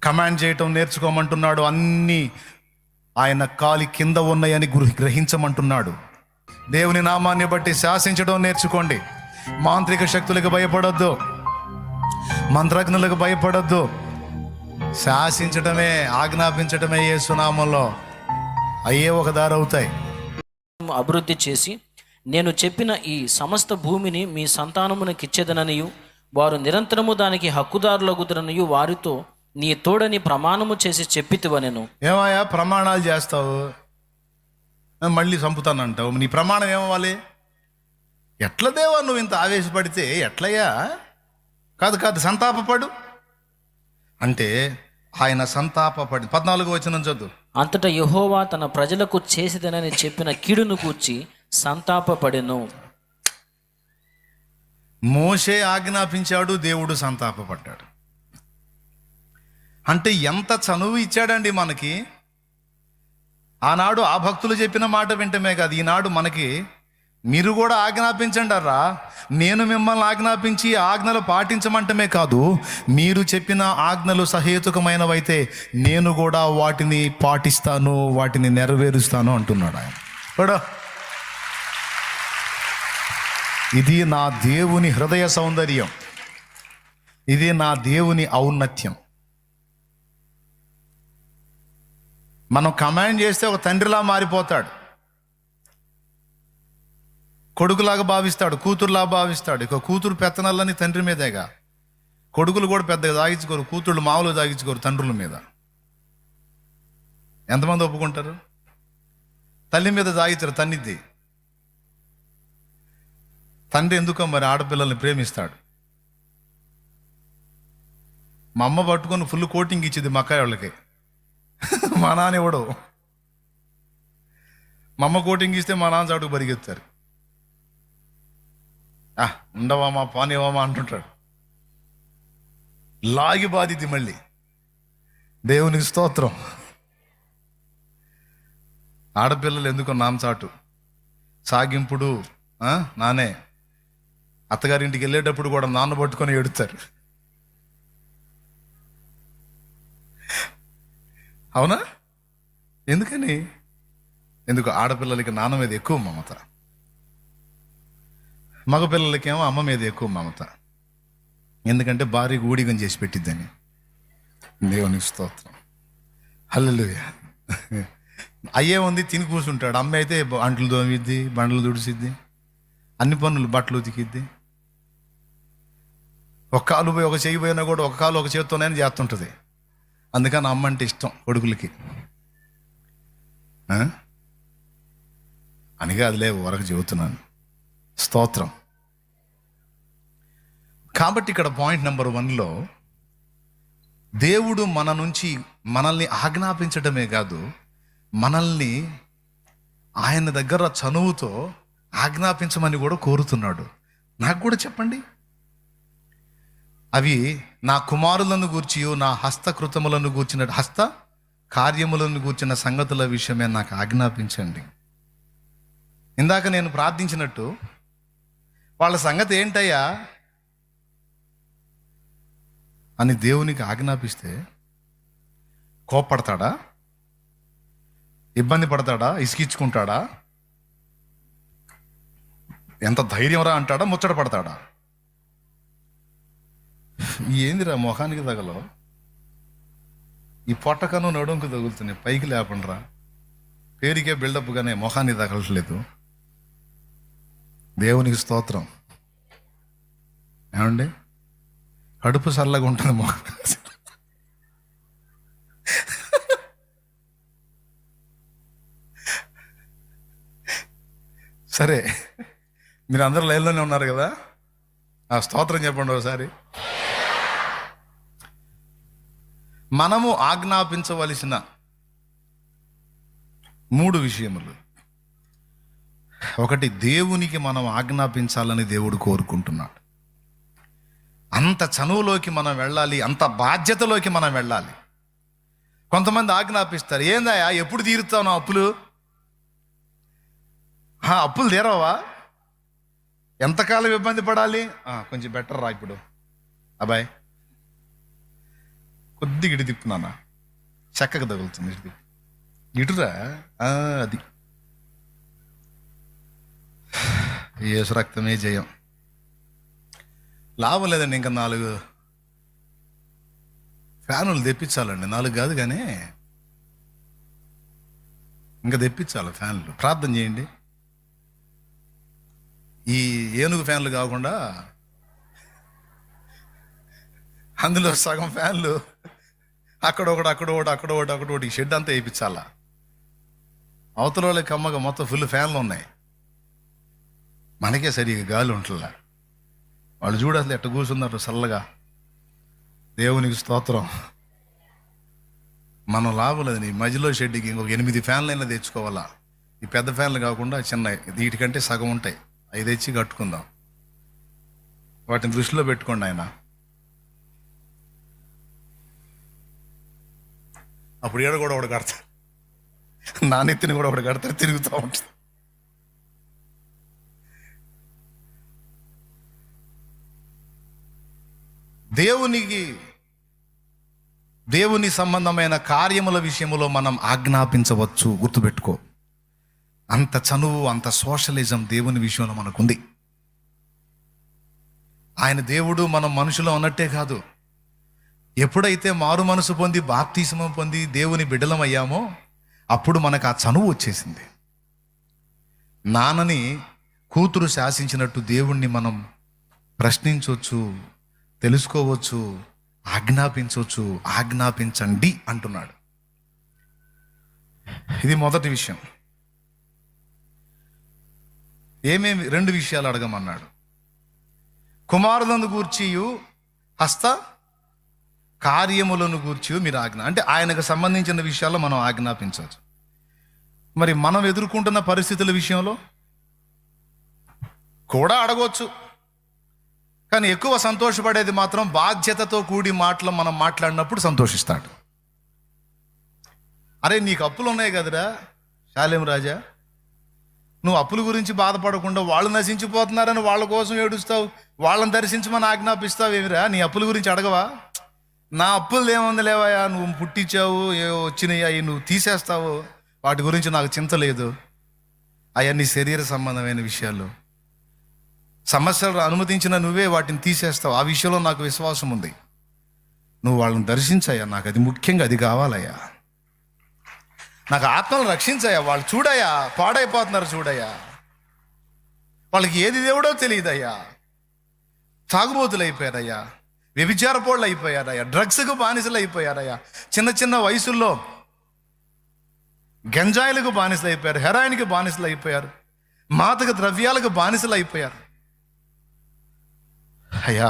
Command చేయటం నేర్చుకోమంటున్నాడు. అన్నీ ఆయన కాలి కింద ఉన్నాయని గ్రహించమంటున్నాడు. దేవుని నామాన్ని బట్టి శాసించడం నేర్చుకోండి. మాంత్రిక శక్తులకు భయపడొద్దు, మంత్రజ్ఞులకు భయపడొద్దు. శాసించటమే, ఆజ్ఞాపించటమే యేసు నామంలో అయ్యే ఒక దారి అవుతాయి. అభివృద్ధి చేసి నేను చెప్పిన ఈ సమస్త భూమిని మీ సంతానమునకిచ్చేదననియు వారు నిరంతరము దానికి హక్కుదారులగుదరనియు వారితో నీ తోడని ప్రమాణము చేసి చెప్పితివనెను. ఏమయ్యా ప్రమాణాలు చేస్తావు, మళ్ళీ చంపుతానంటావు, నీ ప్రమాణం ఏమవ్వాలి? ఎట్లా దేవా నువ్వు ఇంత ఆవేశపడితే ఎట్లయ్యా? కాదు సంతాపపడు అంటే ఆయన సంతాపపడి 14వ వచనం చదువు. అంతటా యెహోవా తన ప్రజలకు చేసేదనని చెప్పిన కీడును గూర్చి సంతాపపడెను. మోషే ఆజ్ఞాపించాడు, దేవుడు సంతాపపడ్డాడు. అంటే ఎంత చనువు ఇచ్చాడండి మనకి. ఆనాడు ఆ భక్తులు చెప్పిన మాట వింటమే కాదు, ఈనాడు మనకి మీరు కూడా ఆజ్ఞాపించండి అర్రా, నేను మిమ్మల్ని ఆజ్ఞాపించి ఆజ్ఞలు పాటించమంటమే కాదు, మీరు చెప్పిన ఆజ్ఞలు సహేతుకమైనవైతే నేను కూడా వాటిని పాటిస్తాను, వాటిని నెరవేరుస్తాను అంటున్నాడు ఆయన. కూడా ఇది నా దేవుని హృదయ సౌందర్యం, ఇది నా దేవుని ఔన్నత్యం. మనం కమాండ్ చేస్తే ఒక తండ్రిలా మారిపోతాడు, కొడుకులాగా భావిస్తాడు, కూతురులా భావిస్తాడు. ఇక కూతురు పెత్తనల్లని తండ్రి మీదేగా. కొడుకులు కూడా పెద్దగా దాగించుకోరు, కూతుళ్ళు మామూలుగా దాగించుకోరు తండ్రుల మీద. ఎంతమంది ఒప్పుకుంటారు? తల్లి మీద దాగించరు, తన్నిద్ది. తండ్రి ఎందుకో మరి ఆడపిల్లల్ని ప్రేమిస్తాడు. మా అమ్మ పట్టుకొని ఫుల్ కోటింగ్ ఇచ్చింది మా అక్కయ్య వాళ్ళకి, మా నాన్న ఇవ్వడు. మా అమ్మ కోటింగ్ ఇస్తే మా నాన్న చాటుకు పరిగెత్తారు. ఉండవామా పానివామా అంటుంటాడు, లాగి బాధిది. మళ్ళీ దేవునికి స్తోత్రం. ఆడపిల్లలు ఎందుకో నామచాటు, సాగింపుడు. నానే అత్తగారింటికి వెళ్ళేటప్పుడు కూడా నాన్న పట్టుకొని ఎడుతారు. అవునా? ఎందుకని? ఎందుకు? ఆడపిల్లలకి నాన్న మీద ఎక్కువ మమత, మగపిల్లలకేమో అమ్మ మీద ఎక్కువ మమత. ఎందుకంటే భార్యకు ఊడిగం చేసి పెట్టిద్దని. దేవునికి స్తోత్రం, హల్లెలూయా. అయ్యే ఉంది, తిని కూర్చుంటాడు. అమ్మ అయితే అంట్లు తోమిద్ది, బండ్లు తుడిసిద్ది, అన్ని పనులు, బట్టలు ఉతికిద్ది. ఒక కాలు పోయి ఒక చెయ్యి పోయినా కూడా ఒక కాలు ఒక చేత్తోనే చేస్తుంటుంది. అందుకని అమ్మ అంటే ఇష్టం కొడుకులకి. అనిగా అదిలే వరకు చెబుతున్నాను. స్తోత్రం. కాబట్టి ఇక్కడ పాయింట్ నెంబర్ 1లో దేవుడు మన నుంచి మనల్ని ఆజ్ఞాపించడమే కాదు, మనల్ని ఆయన దగ్గర చనువుతో ఆజ్ఞాపించమని కూడా కోరుతున్నాడు. నాకు కూడా చెప్పండి, అవి నా కుమారులను గూర్చి, నా హస్తకృతములను గూర్చిన, హస్త కార్యములను గూర్చిన సంగతుల విషయమే నాకు ఆజ్ఞాపించండి. ఇందాక నేను ప్రార్థించినట్టు వాళ్ళ సంగతి ఏంటయ్యా అని దేవునికి ఆజ్ఞాపిస్తే కోప్పడతాడా? ఇబ్బంది పడతాడా? ఇసుకిచ్చుకుంటాడా? ఎంత ధైర్యంరా అంటాడా? ముచ్చట పడతాడా? ఏందిరా మొహానికి తగలో, ఈ పొట్టకను నడుంకు తగులుతున్నాయి, పైకి లేపండిరా. పేరుకే బిల్డప్గానే మొహానికి తగలట్లేదు. దేవునికి స్తోత్రం. ఏమండి? కడుపు చల్లగా ఉంటుంది మొహం. సరే, మీరు అందరూ లైన్లోనే ఉన్నారు కదా, ఆ స్తోత్రం చెప్పండి ఒకసారి. మనము ఆజ్ఞాపించవలసిన 3 విషయములు. ఒకటి, దేవునికి మనం ఆజ్ఞాపించాలని దేవుడు కోరుకుంటున్నాడు. అంత చనువులోకి మనం వెళ్ళాలి, అంత బాధ్యతలోకి మనం వెళ్ళాలి. కొంతమంది ఆజ్ఞాపిస్తారు, ఏందయ్యా ఎప్పుడు తీరుతావు నా అప్పులు? అప్పులు తీరవా? ఎంతకాలం ఇబ్బంది పడాలి? కొంచెం బెటర్ రా ఇప్పుడు అబ్బాయి. కొద్దిగా ఇటు తిప్పు నాన్న, చక్కగా తగులుతుంది. ఇటు తిప్పు, ఇటురా. అది యేసు రక్తమే జయం. లాభం లేదండి, ఇంకా 4 ఫ్యానులు తెప్పించాలండి. 4 కాదు కానీ ఇంకా తెప్పించాలి ఫ్యాన్లు. ప్రార్థన చేయండి. ఈ ఏనుగు ఫ్యాన్లు కాకుండా అందులో సగం ఫ్యాన్లు అక్కడొకటి ఈ షెడ్ అంతా వేయించాలా. అవతల వాళ్ళకి అమ్మగా మొత్తం ఫుల్ ఫ్యాన్లు ఉన్నాయి, మనకే సరిగా గాలి ఉంటుందా. వాళ్ళు చూడ అసలు ఎట్ట కూర్చున్నారు చల్లగా. దేవునికి స్తోత్రం. మనం లాభం లేదని మధ్యలో షెడ్కి ఇంకొక 8 ఫ్యాన్లైనా తెచ్చుకోవాలా. ఈ పెద్ద ఫ్యాన్లు కాకుండా చిన్న, వీటికంటే సగం ఉంటాయి, అవి తెచ్చి కట్టుకుందాం. వాటిని దృష్టిలో పెట్టుకోండి ఆయన. అప్పుడు ఈడ కూడా ఒకటి కడతారు, నా నెత్తిని కూడా ఒకటి కడతారు, తిరుగుతూ ఉంటుంది. దేవుని సంబంధమైన కార్యముల విషయంలో మనం ఆజ్ఞాపించవచ్చు. గుర్తుపెట్టుకో, అంత చనువు, అంత సోషలిజం దేవుని విషయంలో మనకుంది. ఆయన దేవుడు, మనం మనుషులు అన్నట్టే కాదు. ఎప్పుడైతే మారు మనసు పొంది బాప్తిస్మం పొంది దేవుని బిడ్డలం అయ్యామో అప్పుడు మనకు ఆ చనువు వచ్చేసింది. నాన్నని కూతురు శాసించినట్టు దేవుణ్ణి మనం ప్రశ్నించవచ్చు, తెలుసుకోవచ్చు, ఆజ్ఞాపించవచ్చు. ఆజ్ఞాపించండి అంటున్నాడు. ఇది మొదటి విషయం. ఏమేమి 2 విషయాలు అడగమన్నాడు. కుమారులను గూర్చియు హస్త కార్యములను గూర్చి మీరు అంటే ఆయనకు సంబంధించిన విషయాల్లో మనం ఆజ్ఞాపించవచ్చు. మరి మనం ఎదుర్కొంటున్న పరిస్థితుల విషయంలో కూడా అడగవచ్చు. కానీ ఎక్కువ సంతోషపడేది మాత్రం బాధ్యతతో కూడి మాటలు మనం మాట్లాడినప్పుడు సంతోషిస్తాడు. అరే నీకు అప్పులు ఉన్నాయి కదరా శాలేం రాజా, నువ్వు అప్పుల గురించి బాధపడకుండా వాళ్ళు నశించిపోతున్నారని వాళ్ళ కోసం ఏడుస్తావు, వాళ్ళని దర్శించమని ఆజ్ఞాపిస్తావు. ఏమిరా నీ అప్పుల గురించి అడగవా? నా అప్పులు ఏముంది లేవయా, నువ్వు పుట్టించావు, వచ్చినాయి, అవి నువ్వు తీసేస్తావు, వాటి గురించి నాకు చింత లేదు. అవన్నీ శరీర సంబంధమైన విషయాలు, సమస్యలు అనుమతించిన నువ్వే వాటిని తీసేస్తావు. ఆ విషయంలో నాకు విశ్వాసం ఉంది. నువ్వు వాళ్ళని దర్శించాయా, నాకు అది ముఖ్యంగా, అది కావాలయ్యా. నాకు ఆత్మను రక్షించాయా, వాళ్ళు చూడయ్యా పాడైపోతున్నారు, చూడయ్యా, వాళ్ళకి ఏది దేవుడో తెలియదయ్యా, తాగుబోతులు అయిపోయారయ్యా, వ్యభిచారపోళ్ళు అయిపోయారయ్యా, డ్రగ్స్కు బానిసలు అయిపోయారయ్యా, చిన్న చిన్న వయసుల్లో గంజాయిలకు బానిసలు అయిపోయారు, హెరాయిన్కి బానిసలు అయిపోయారు, మాదక ద్రవ్యాలకు బానిసలు అయిపోయారు. అయ్యా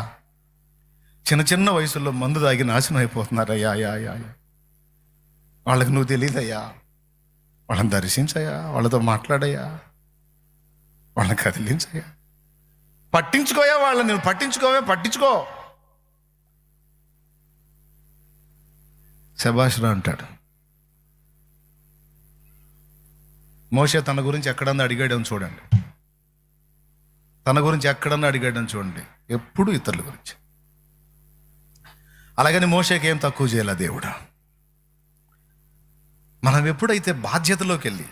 చిన్న చిన్న వయసుల్లో మందు తాగి నాశనం అయిపోతున్నారు అయ్యా. అయ్యా అయ్యా అయ్యా, వాళ్ళకి నువ్వు తెలియదయ్యా, వాళ్ళని దర్శించయ్యా, వాళ్ళతో మాట్లాడయ్యా, వాళ్ళని కదిలించయ్యా, పట్టించుకోయా, వాళ్ళని నువ్వు పట్టించుకో. శభాషురా అంటాడు. మోషే తన గురించి ఎక్కడన్నా అడిగాడని చూడండి, ఎప్పుడు ఇతరుల గురించి. అలాగని మోషేకి ఏం తక్కువ చేయాల దేవుడు. మనం ఎప్పుడైతే బాధ్యతలోకి వెళ్ళి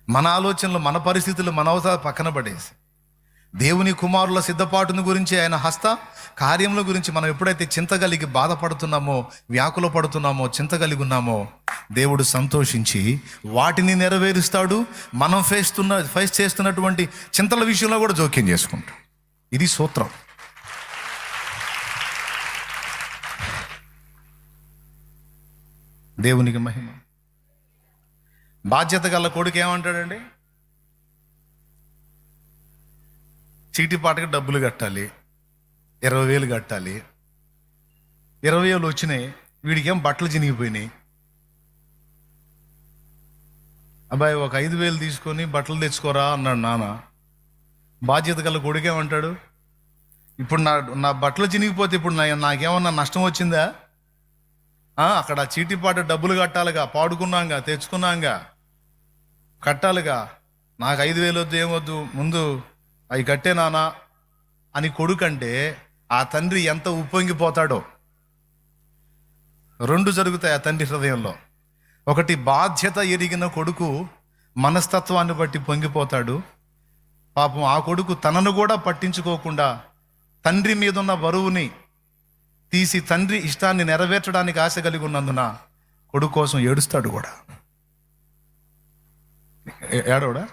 మన ఆలోచనలు, మన పరిస్థితులు, మన అవసరాలు పక్కన పడేసి దేవుని కుమారుల సిద్ధపాటును గురించి, ఆయన హస్త కార్యముల గురించి మనం ఎప్పుడైతే చింత కలిగి బాధపడుతున్నామో, వ్యాకుల పడుతున్నామో, చింత కలిగి ఉన్నామో, దేవుడు సంతోషించి వాటిని నెరవేరుస్తాడు. మనం ఫేస్ చేస్తున్నటువంటి చింతల విషయంలో కూడా జోక్యం చేసుకుంటాం. ఇది సూత్రం. దేవునికి మహిమ. బాధ్యత గల కొడుకు ఏమంటాడండి? చీటిపాటకి డబ్బులు కట్టాలి, 20,000 కట్టాలి. 20,000 వచ్చినాయి, వీడికేం బట్టలు చినిగిపోయినాయి. అబ్బాయి ఒక 5,000 తీసుకొని బట్టలు తెచ్చుకోరా అన్నాడు నాన్న. బాధ్యత గల కొడుకేమంటాడు? ఇప్పుడు నా బట్టలు చినిగిపోతే ఇప్పుడు నాకేమన్నా నష్టం వచ్చిందా? అక్కడ చీటిపాట డబ్బులు కట్టాలిగా, పాడుకున్నాంగా, తెచ్చుకున్నాంగా, కట్టాలిగా. నాకు 5,000 వద్దు, ఏమొద్దు, ముందు అవి కట్టే నానా అని కొడుకంటే ఆ తండ్రి ఎంత ఉప్పొంగిపోతాడో. రెండు జరుగుతాయి ఆ తండ్రి హృదయంలో. ఒకటి, బాధ్యత ఎరిగిన కొడుకు మనస్తత్వాన్ని బట్టి పొంగిపోతాడు. పాపం ఆ కొడుకు తనను కూడా పట్టించుకోకుండా తండ్రి మీద ఉన్న బరువుని తీసి తండ్రి ఇష్టాన్ని నెరవేర్చడానికి ఆశ కలిగి ఉన్నందున కొడుకు కోసం ఏడుస్తాడు కూడా. ఏడవడా?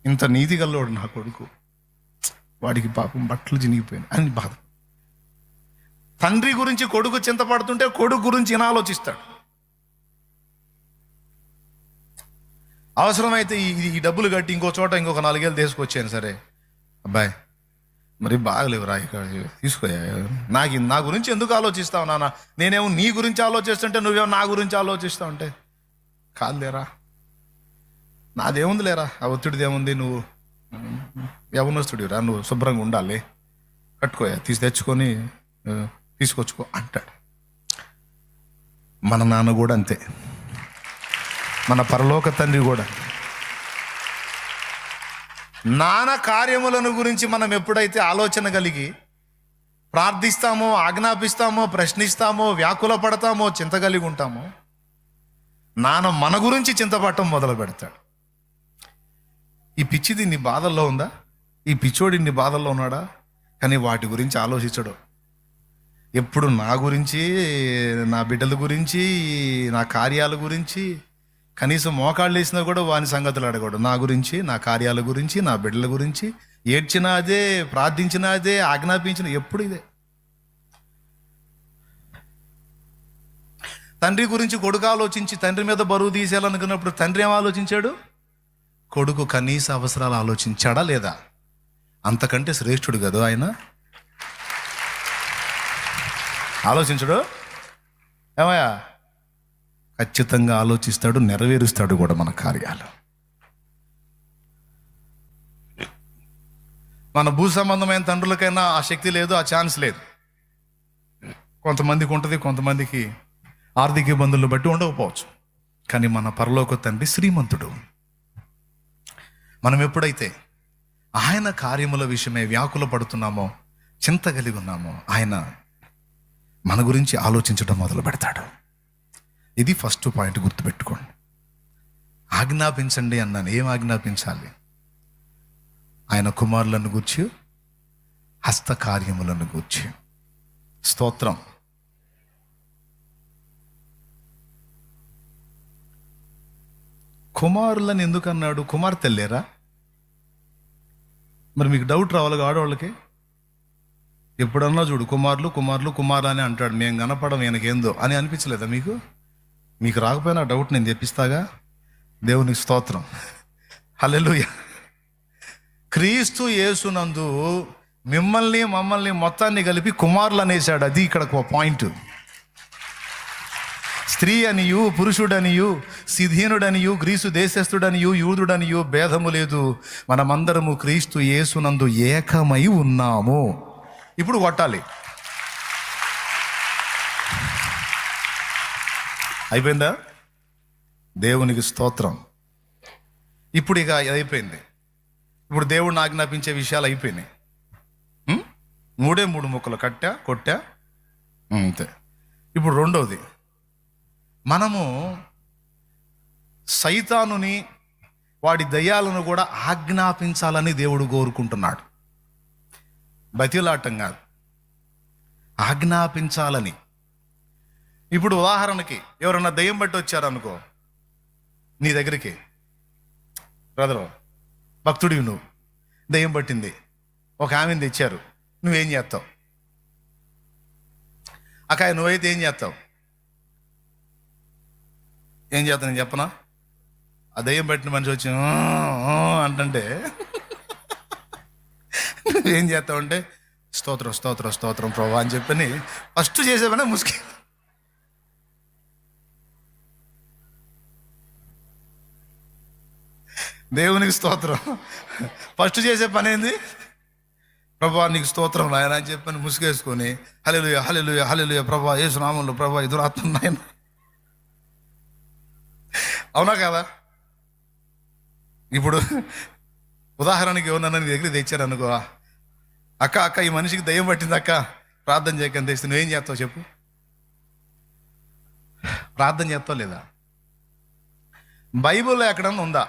ఇంత నీతి గల్లోడు నా కొడుకు, వాడికి పాపం బట్టలు చినిగిపోయినాయి అని బాధ. తండ్రి గురించి కొడుకు చింతపడుతుంటే కొడుకు గురించి ఈయన ఆలోచిస్తాడు. అవసరమైతే ఈ డబ్బులు కట్టి ఇంకో చోట ఇంకొక 4 ఏళ్ళు తీసుకొచ్చాను, సరే అబ్బాయి మరి బాగలేవురా ఇక్కడ తీసుకోయా, నా గురించి ఎందుకు ఆలోచిస్తావు నాన్న, నేనేమో నీ గురించి ఆలోచిస్తుంటే నువ్వేమో నా గురించి ఆలోచిస్తావు అంటే, కాదు లేరా, నాదేముంది లేరా, ఆ ఒత్తిడిది ఏముంది, నువ్వు యవనస్తుడిరా, నువ్వు శుభ్రంగా ఉండాలి, కట్టుకోయా, తెచ్చుకొని తీసుకొచ్చుకో అంటాడు. మన నాన్న కూడా అంతే, మన పరలోక తండ్రి కూడా. నాన్న కార్యములను గురించి మనం ఎప్పుడైతే ఆలోచన కలిగి ప్రార్థిస్తామో, ఆజ్ఞాపిస్తామో, ప్రశ్నిస్తామో, వ్యాకుల పడతామో, చింత కలిగి ఉంటామో, నాన్న మన గురించి చింతపడటం మొదలు పెడతాడు. ఈ పిచ్చిది నీ బాధల్లో ఉందా, ఈ పిచ్చోడి నీ బాధల్లో ఉన్నాడా, కానీ వాటి గురించి ఆలోచించడు. ఎప్పుడు నా గురించి, నా బిడ్డల గురించి, నా కార్యాల గురించి, కనీసం మోకాళ్ళు వేసినా కూడా వాని సంగతులు అడగడు. నా గురించి, నా కార్యాల గురించి, నా బిడ్డల గురించి, ఏడ్చినా అదే, ప్రార్థించినా అదే, ఆజ్ఞాపించిన ఎప్పుడు ఇదే. తండ్రి గురించి కొడుకు ఆలోచించి తండ్రి మీద బరువు తీసేయాలనుకున్నప్పుడు తండ్రి ఏం ఆలోచించాడు? కొడుకు కనీస అవసరాలు ఆలోచించాడా లేదా? అంతకంటే శ్రేష్ఠుడు కదా ఆయన. ఆలోచించడు ఏమయ్యా? ఖచ్చితంగా ఆలోచిస్తాడు, నెరవేరుస్తాడు కూడా మన కార్యాలు. మన భూ సంబంధమైన తండ్రులకైనా ఆ శక్తి లేదు, ఆ ఛాన్స్ లేదు. కొంతమందికి ఉంటుంది, కొంతమందికి ఆర్థిక ఇబ్బందులు బట్టి ఉండకపోవచ్చు. కానీ మన పరలోక తండ్రి శ్రీమంతుడు. మనం ఎప్పుడైతే ఆయన కార్యముల విషయమే వ్యాకుల పడుతున్నామో, చింత కలిగి ఉన్నామో, ఆయన మన గురించి ఆలోచించడం మొదలు పెడతాడు. ఇది ఫస్ట్ పాయింట్, గుర్తుపెట్టుకోండి. ఆజ్ఞాపించండి అన్నాను. ఏం ఆజ్ఞాపించాలి? ఆయన కుమారులను గూర్చి, హస్తకార్యములను గూర్చి. స్తోత్రం. కుమారులను ఎందుకు అన్నాడు? కుమార్తె లేరా? మరి మీకు డౌట్ రావాలి ఆడవాళ్ళకి. ఎప్పుడన్నా చూడు, కుమారులు కుమారులు కుమారులు అని అంటాడు, మేము కనపడం ఈయనకేందో అని అనిపించలేదా మీకు? మీకు రాకపోయినా డౌట్ నేను తెప్పిస్తాగా. దేవునికి స్తోత్రం. హల్లెలూయా. క్రీస్తు యేసునందు మిమ్మల్ని మమ్మల్ని మొత్తాన్ని కలిపి కుమారులు అనేసాడు. అది ఇక్కడ పాయింట్. స్త్రీ అనియు, పురుషుడనియు, సిధీనుడనియు, గ్రీసు దేశస్థుడనియు, యూదుడనియు భేదము లేదు, మనమందరము క్రీస్తు యేసునందు ఏకమై ఉన్నాము. ఇప్పుడు కొట్టాలి. అయిపోయిందా? దేవునికి స్తోత్రం. ఇప్పుడు ఇక అయిపోయింది. ఇప్పుడు దేవుడిని ఆజ్ఞాపించే విషయాలు అయిపోయినాయి. 3 ముక్కలు కట్టా, కొట్టా, అంతే. ఇప్పుడు రెండవది, మనము సైతానుని, వాడి దయ్యాలను కూడా ఆజ్ఞాపించాలని దేవుడు కోరుకుంటున్నాడు. బతిలాటం కాదు, ఆజ్ఞాపించాలని. ఇప్పుడు ఉదాహరణకి ఎవరన్నా దయ్యం బట్టి వచ్చారనుకో నీ దగ్గరికి, బ్రదరు భక్తుడివి నువ్వు, దయ్యం పట్టింది, ఒక ఆమెను తెచ్చారు, నువ్వేం చేస్తావు? అక్క నువ్వైతే ఏం చేస్తావు? ఏం చేస్తావు నేను చెప్పనా? ఆ దయ్యం పట్టిన మనిషి వచ్చి అంటే నువ్వేం చేస్తావు అంటే, స్తోత్రం స్తోత్రం స్తోత్రం ప్రభా అని చెప్పని ఫస్ట్ చేసేవనే ముసుకి. దేవునికి స్తోత్రం. ఫస్ట్ చేసే పని ఏంది? ప్రభా నీకు స్తోత్రం నాయన అని చెప్పని ముసుగేసుకొని హల్లెలూయా హల్లెలూయా హల్లెలూయా ప్రభా యేసు నామములో ప్రభా ఎదురాత్మ నాయన. అవునా కదా? ఇప్పుడు ఉదాహరణకి ఎవరన్నా నీ దగ్గర తెచ్చారు అనుకో, అక్క ఈ మనిషికి దయ్యం పట్టింది అక్క, ప్రార్థన చేయకని తెస్తే నువ్వేం చేస్తావు చెప్పు? ప్రార్థన చేస్తావు లేదా? బైబిల్లో ఎక్కడన్నా ఉందా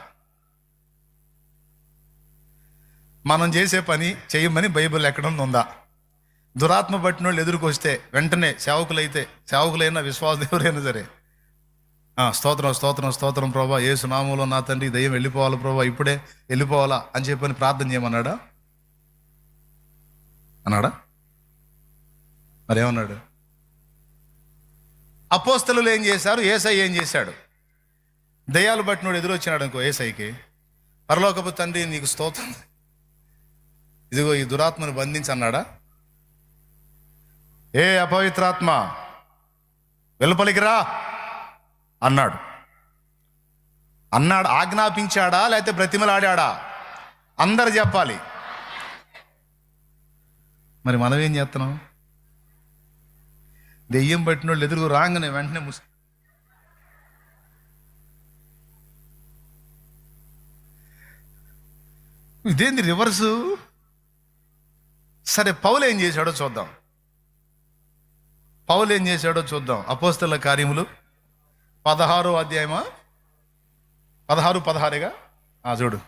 మనం చేసే పని చేయమని? బైబిల్ ఎక్కడన్నా ఉందా? దురాత్మ పట్టిన వాళ్ళు ఎదురుకొస్తే వెంటనే సేవకులైనా విశ్వాసులు ఎవరైనా సరే, స్తోత్రం స్తోత్రం స్తోత్రం ప్రభా, యేసు నామములో నా తండ్రి దయ్యం వెళ్ళిపోవాలి ప్రభా, ఇప్పుడే వెళ్ళిపోవాలా అని చెప్పని ప్రార్థన చేయమన్నాడా? అన్నాడా? మరేమన్నాడు? అపోస్తలులు ఏం చేశారు? యేసై ఏం చేశాడు? దయ్యాలు పట్టినోడు ఎదురొచ్చినాడు అనుకో యేసైకి, పరలోకపు తండ్రి నీకు స్తోత్రం, ఇదిగో ఈ దురాత్మను బంధించి అన్నాడా? ఏ అపవిత్రాత్మ వెలుపలికి రా అన్నాడు. ఆజ్ఞాపించాడా లేకపోతే బ్రతిమలాడా? అందరు చెప్పాలి. మరి మనం ఏం చేస్తున్నాం? దెయ్యం పట్టిన వాళ్ళు ఎదురు రాగానే వెంటనే ఇదేంది రివర్సు? సరే, పౌలు ఏం చేశాడో చూద్దాం. అపోస్తలుల కార్యములు 16వ అధ్యాయమా? 16 చూడు.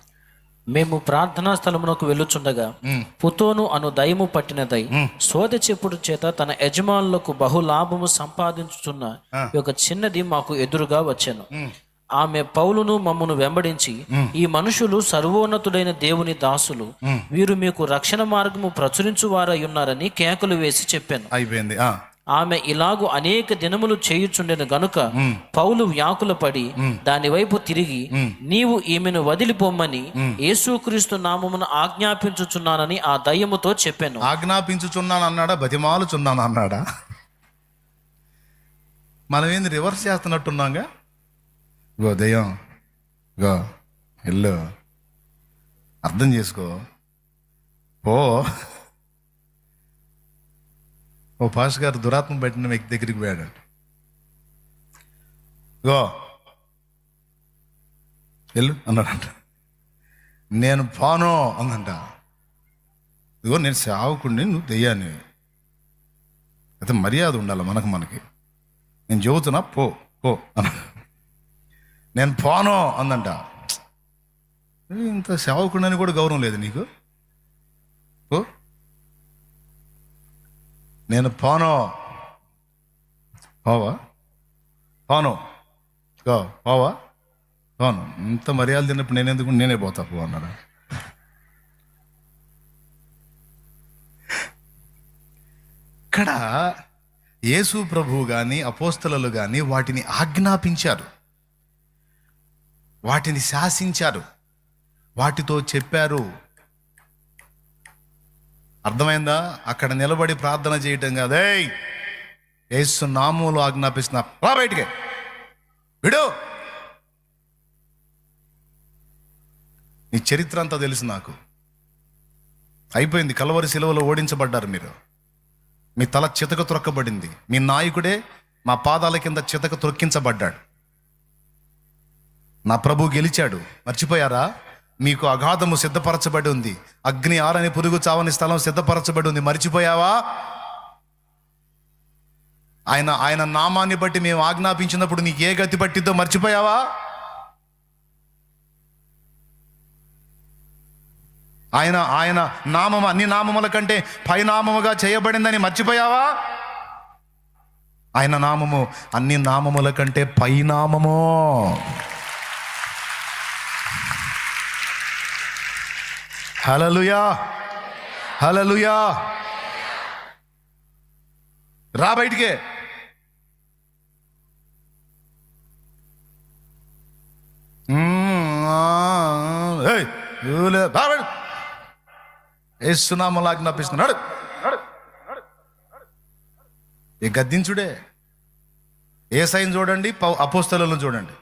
మేము ప్రార్థనా స్థలమునకు వెళ్ళుచుండగా పుతోను అను దయ్యము పట్టినదై సోదె చెప్పుడు చేత తన యజమానులకు బహులాభము సంపాదించుచున్న ఒక చిన్నది మాకు ఎదురుగా వచ్చెను. ఆమె పౌలును మమ్మను వెంబడించి, ఈ మనుషులు సర్వోన్నతుడైన దేవుని దాసులు, వీరు మీకు రక్షణ మార్గము ప్రచురించువారై ఉన్నారని కేకలు వేసి చెప్పాను. అయిపోయింది. ఆమె ఇలాగు అనేక దినములు చేయుచుండెను గనుక పౌలు వ్యాకుల పడి దాని వైపు తిరిగి, నీవు ఈమెను వదిలిపోమ్మని యేసుక్రీస్తు నామమున ఆజ్ఞాపించుచున్నానని ఆ దయ్యముతో చెప్పాను. ఆజ్ఞాపించుచున్నాను అన్నాడా? బతిమాలుచున్నాను అన్నాడా? మనం ఏంది రివర్స్ చేస్తున్నట్టున్నాగా? గో దయ్యం, గో వెళ్ళు, అర్థం చేసుకో, పో. ఓ పాస్ గారు దురాత్మ పట్టిన వ్యక్తి దగ్గరికి పోయాడు. గో వెళ్ళు అన్నాడంట. నేను పోను అందంట. ఇదిగో నేను సేవకుడిని, నువ్వు దెయ్యాన్ని, అయితే మర్యాద ఉండాలి మనకి. నేను చెబుతున్నా, పో పో అన్న. నేను పోను అందంట. ఇంత సేవకుడిని కూడా గౌరవం లేదు నీకు? పో, నేను పోను. పోవా? పోను. పోవా? పోను. ఇంత మర్యాద తిన్నప్పుడు నేనే పోతా పో అన్నాడు. ఇక్కడ యేసు ప్రభువు కానీ అపోస్తలులు కానీ వాటిని ఆజ్ఞాపించారు, వాటిని శాసించారు, వాటితో చెప్పారు. అర్థమైందా? అక్కడ నిలబడి ప్రార్థన చేయటం కాదే, యేసు నామములో ఆజ్ఞాపిస్తున్నా, రా బయటికి, విడు. నీ చరిత్ర అంతా తెలుసు నాకు. అయిపోయింది. కల్వరి శిలువలో ఓడించబడ్డారు మీరు. మీ తల చితక త్రొక్కబడింది. మీ నాయకుడే మా పాదాల కింద చితక త్రొక్కించబడ్డాడు. నా ప్రభు గెలిచాడు. మర్చిపోయారా? మీకు అగాధము సిద్ధపరచబడి ఉంది, అగ్ని ఆరని పురుగు చావని స్థలం సిద్ధపరచబడి ఉంది. మర్చిపోయావా? ఆయన నామాన్ని బట్టి మేము ఆజ్ఞాపించినప్పుడు నీకు ఏ గతి పట్టిద్దో మర్చిపోయావా? ఆయన నామము అన్ని నామముల కంటే పైనామముగా చేయబడిందని మర్చిపోయావా? ఆయన నామము అన్ని నామముల కంటే పైనామము. హల్లెలూయా, హల్లెలూయా. రా బయటికే. ఏసునామములో ఆజ్ఞాపిస్తున్నాడు. ఈ గద్దించుడే. యేసయ్యను చూడండి, అపోస్తలులను చూడండి.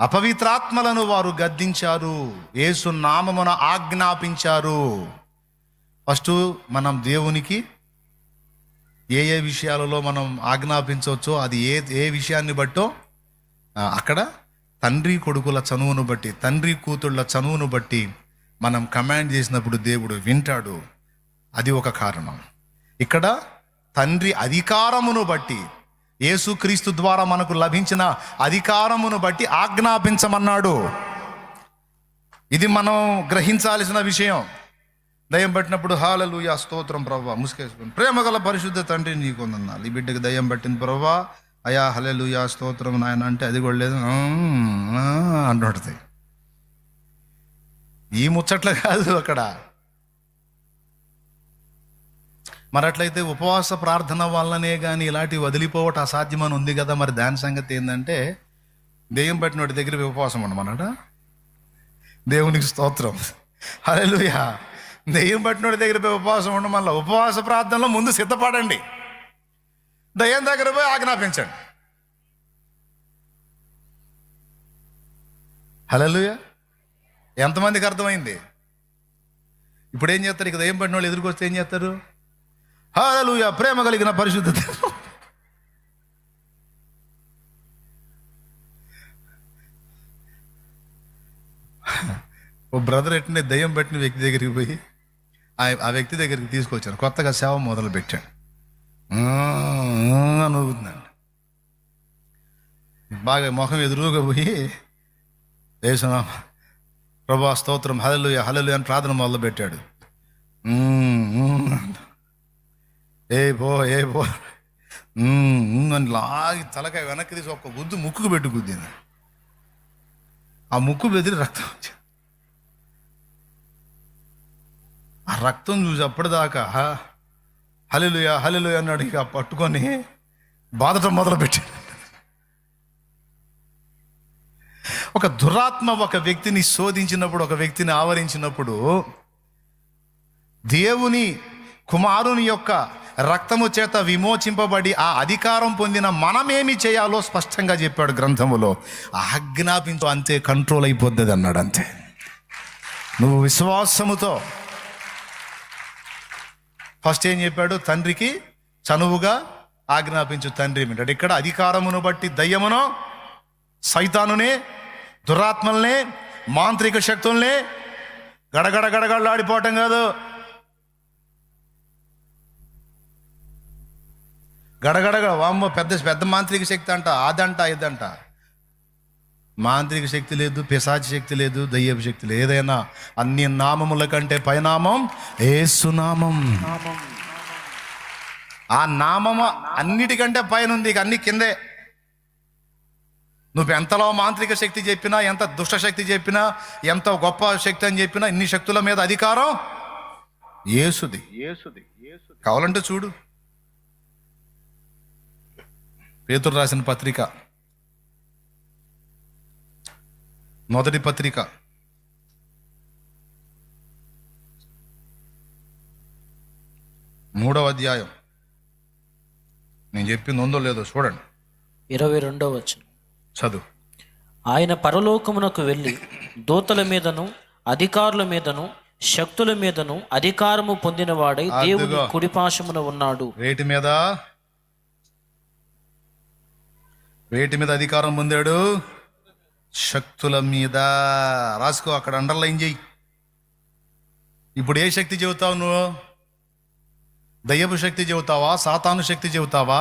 అపవిత్రాత్మలను వారు గద్దించారు, యేసు నామమున ఆజ్ఞాపించారు. ఫస్ట్ మనం దేవునికి ఏ విషయాలలో మనం ఆజ్ఞాపించవచ్చో, అది ఏ విషయాన్ని బట్టో, అక్కడ తండ్రి కొడుకుల చనువును బట్టి, తండ్రి కూతుళ్ళ చనువును బట్టి మనం కమాండ్ చేసినప్పుడు దేవుడు వింటాడు. అది ఒక కారణం. ఇక్కడ తండ్రి అధికారమును బట్టి, యేసుక్రీస్తు ద్వారా మనకు లభించిన అధికారమును బట్టి ఆజ్ఞాపించమన్నాడు. ఇది మనం గ్రహించాల్సిన విషయం. దయ్యం పట్టినప్పుడు హల్లెలూయా స్తోత్రం ప్రభువా, ముసుకేసుకుని ప్రేమగల పరిశుద్ధ తండ్రి నీకు వందనాలు, ఈ బిడ్డకి దయ్యం పట్టింది ప్రభువా, అయా హల్లెలూయా స్తోత్రం నాయన అంటే అది కూడా లేదు అంటుంటుంది. ఈ ముచ్చట్లు కాదు అక్కడ. మరి అట్లయితే ఉపవాస ప్రార్థన వల్లనే కానీ ఇలాంటివి వదిలిపోవటం అసాధ్యమని ఉంది కదా. మరి దాని సంగతి ఏంటంటే, దెయ్యం పట్టినోడి దగ్గర ఉపవాసం ఉండమన్నట. దేవునికి స్తోత్రం, హల్లెలూయా. దెయ్యం పట్టినోడి దగ్గర పోయి ఉపవాసం ఉండమల్ల. ఉపవాస ప్రార్థనలో ముందు సిద్ధపడండి, దయ్యం దగ్గర పోయి ఆజ్ఞాపించండి. హల్లెలూయా. ఎంతమందికి అర్థమైంది? ఇప్పుడు ఏం చేస్తారు? ఇక దయ్యం పట్టిన వాళ్ళు ఎదురుకొస్తే ఏం చేస్తారు? హల్లెలూయా ప్రేమ కలిగిన పరిశుద్ధత. ఓ బ్రదర్ ఎట్నే దయ్యం పట్టిన వ్యక్తి దగ్గరికి పోయి ఆ వ్యక్తి దగ్గరికి తీసుకొచ్చాను. కొత్తగా సేవ మొదలు పెట్టాడు. అనుకుందండి. బాగా మొహం ఎదురుగా పోయి దేశనామ ప్రభువా స్తోత్రం హల్లెలూయా హల్లెలూయా అని ప్రార్థన మొదలు పెట్టాడు. ఏ పో అని లాగి తలకాయ వెనక్కి తీసి ఒక్క గుద్దు ముక్కుకు పెట్టి గుద్దింది. ఆ ముక్కు బెదిరి రక్తం వచ్చింది. ఆ రక్తం చూసి అప్పటిదాకా హల్లెలూయా హల్లెలూయా అన్నాడు. ఇక పట్టుకొని బాధటం మొదలుపెట్టాడు. ఒక దురాత్మ ఒక వ్యక్తిని శోధించినప్పుడు, ఒక వ్యక్తిని ఆవరించినప్పుడు, దేవుని కుమారుని యొక్క రక్తము చేత విమోచింపబడి ఆ అధికారం పొందిన మనమేమి చేయాలో స్పష్టంగా చెప్పాడు గ్రంథములో. ఆజ్ఞాపించు, అంతే కంట్రోల్ అయిపోద్ది అన్నాడు. అంతే. నువ్వు విశ్వాసముతో ఫస్ట్ ఏం చెప్పాడు? తండ్రికి చనువుగా ఆజ్ఞాపించు. తండ్రి ఏమిటాడు? ఇక్కడ అధికారమును బట్టి దయ్యమును, సైతానునే, దురాత్మల్నే, మాంత్రిక శక్తుల్నే గడగడలాడిపోవటం కాదు. గడగడగ వామ్మో పెద్ద పెద్ద మాంత్రిక శక్తి అంట, అదంట ఇదంట. మాంత్రిక శక్తి లేదు, పిశాచి శక్తి లేదు, దయ్యపు శక్తి లేదు. ఏదైనా అన్ని నామముల కంటే పైనామం యేసునామం. ఆ నామము అన్నిటికంటే పైన ఉంది, ఇక అన్ని కిందే. నువ్వు ఎంతలో మాంత్రిక శక్తి చెప్పినా, ఎంత దుష్ట శక్తి చెప్పినా, ఎంత గొప్ప శక్తి అని చెప్పినా, ఇన్ని శక్తుల మీద అధికారం యేసుది. కావాలంటే చూడు, పేతురు రాసిన పత్రిక, మొదటి పత్రిక 3వ అధ్యాయం. నేను చెప్పింది ఉందో లేదో చూడండి. 22వ వచనం చదువు. ఆయన పరలోకమునకు వెళ్ళి దూతల మీదను అధికారుల మీదను శక్తుల మీదను అధికారము పొందినవాడై దేవుని కుడిపాశమున ఉన్నాడు. వేటి మీద అధికారం పొందాడు? శక్తుల మీద. రాసుకో, అక్కడ అండర్లైన్ చెయ్యి. ఇప్పుడు ఏ శక్తి చెబుతావు నువ్వు? దయ్యపు శక్తి చెబుతావా? సాతాను శక్తి చెబుతావా?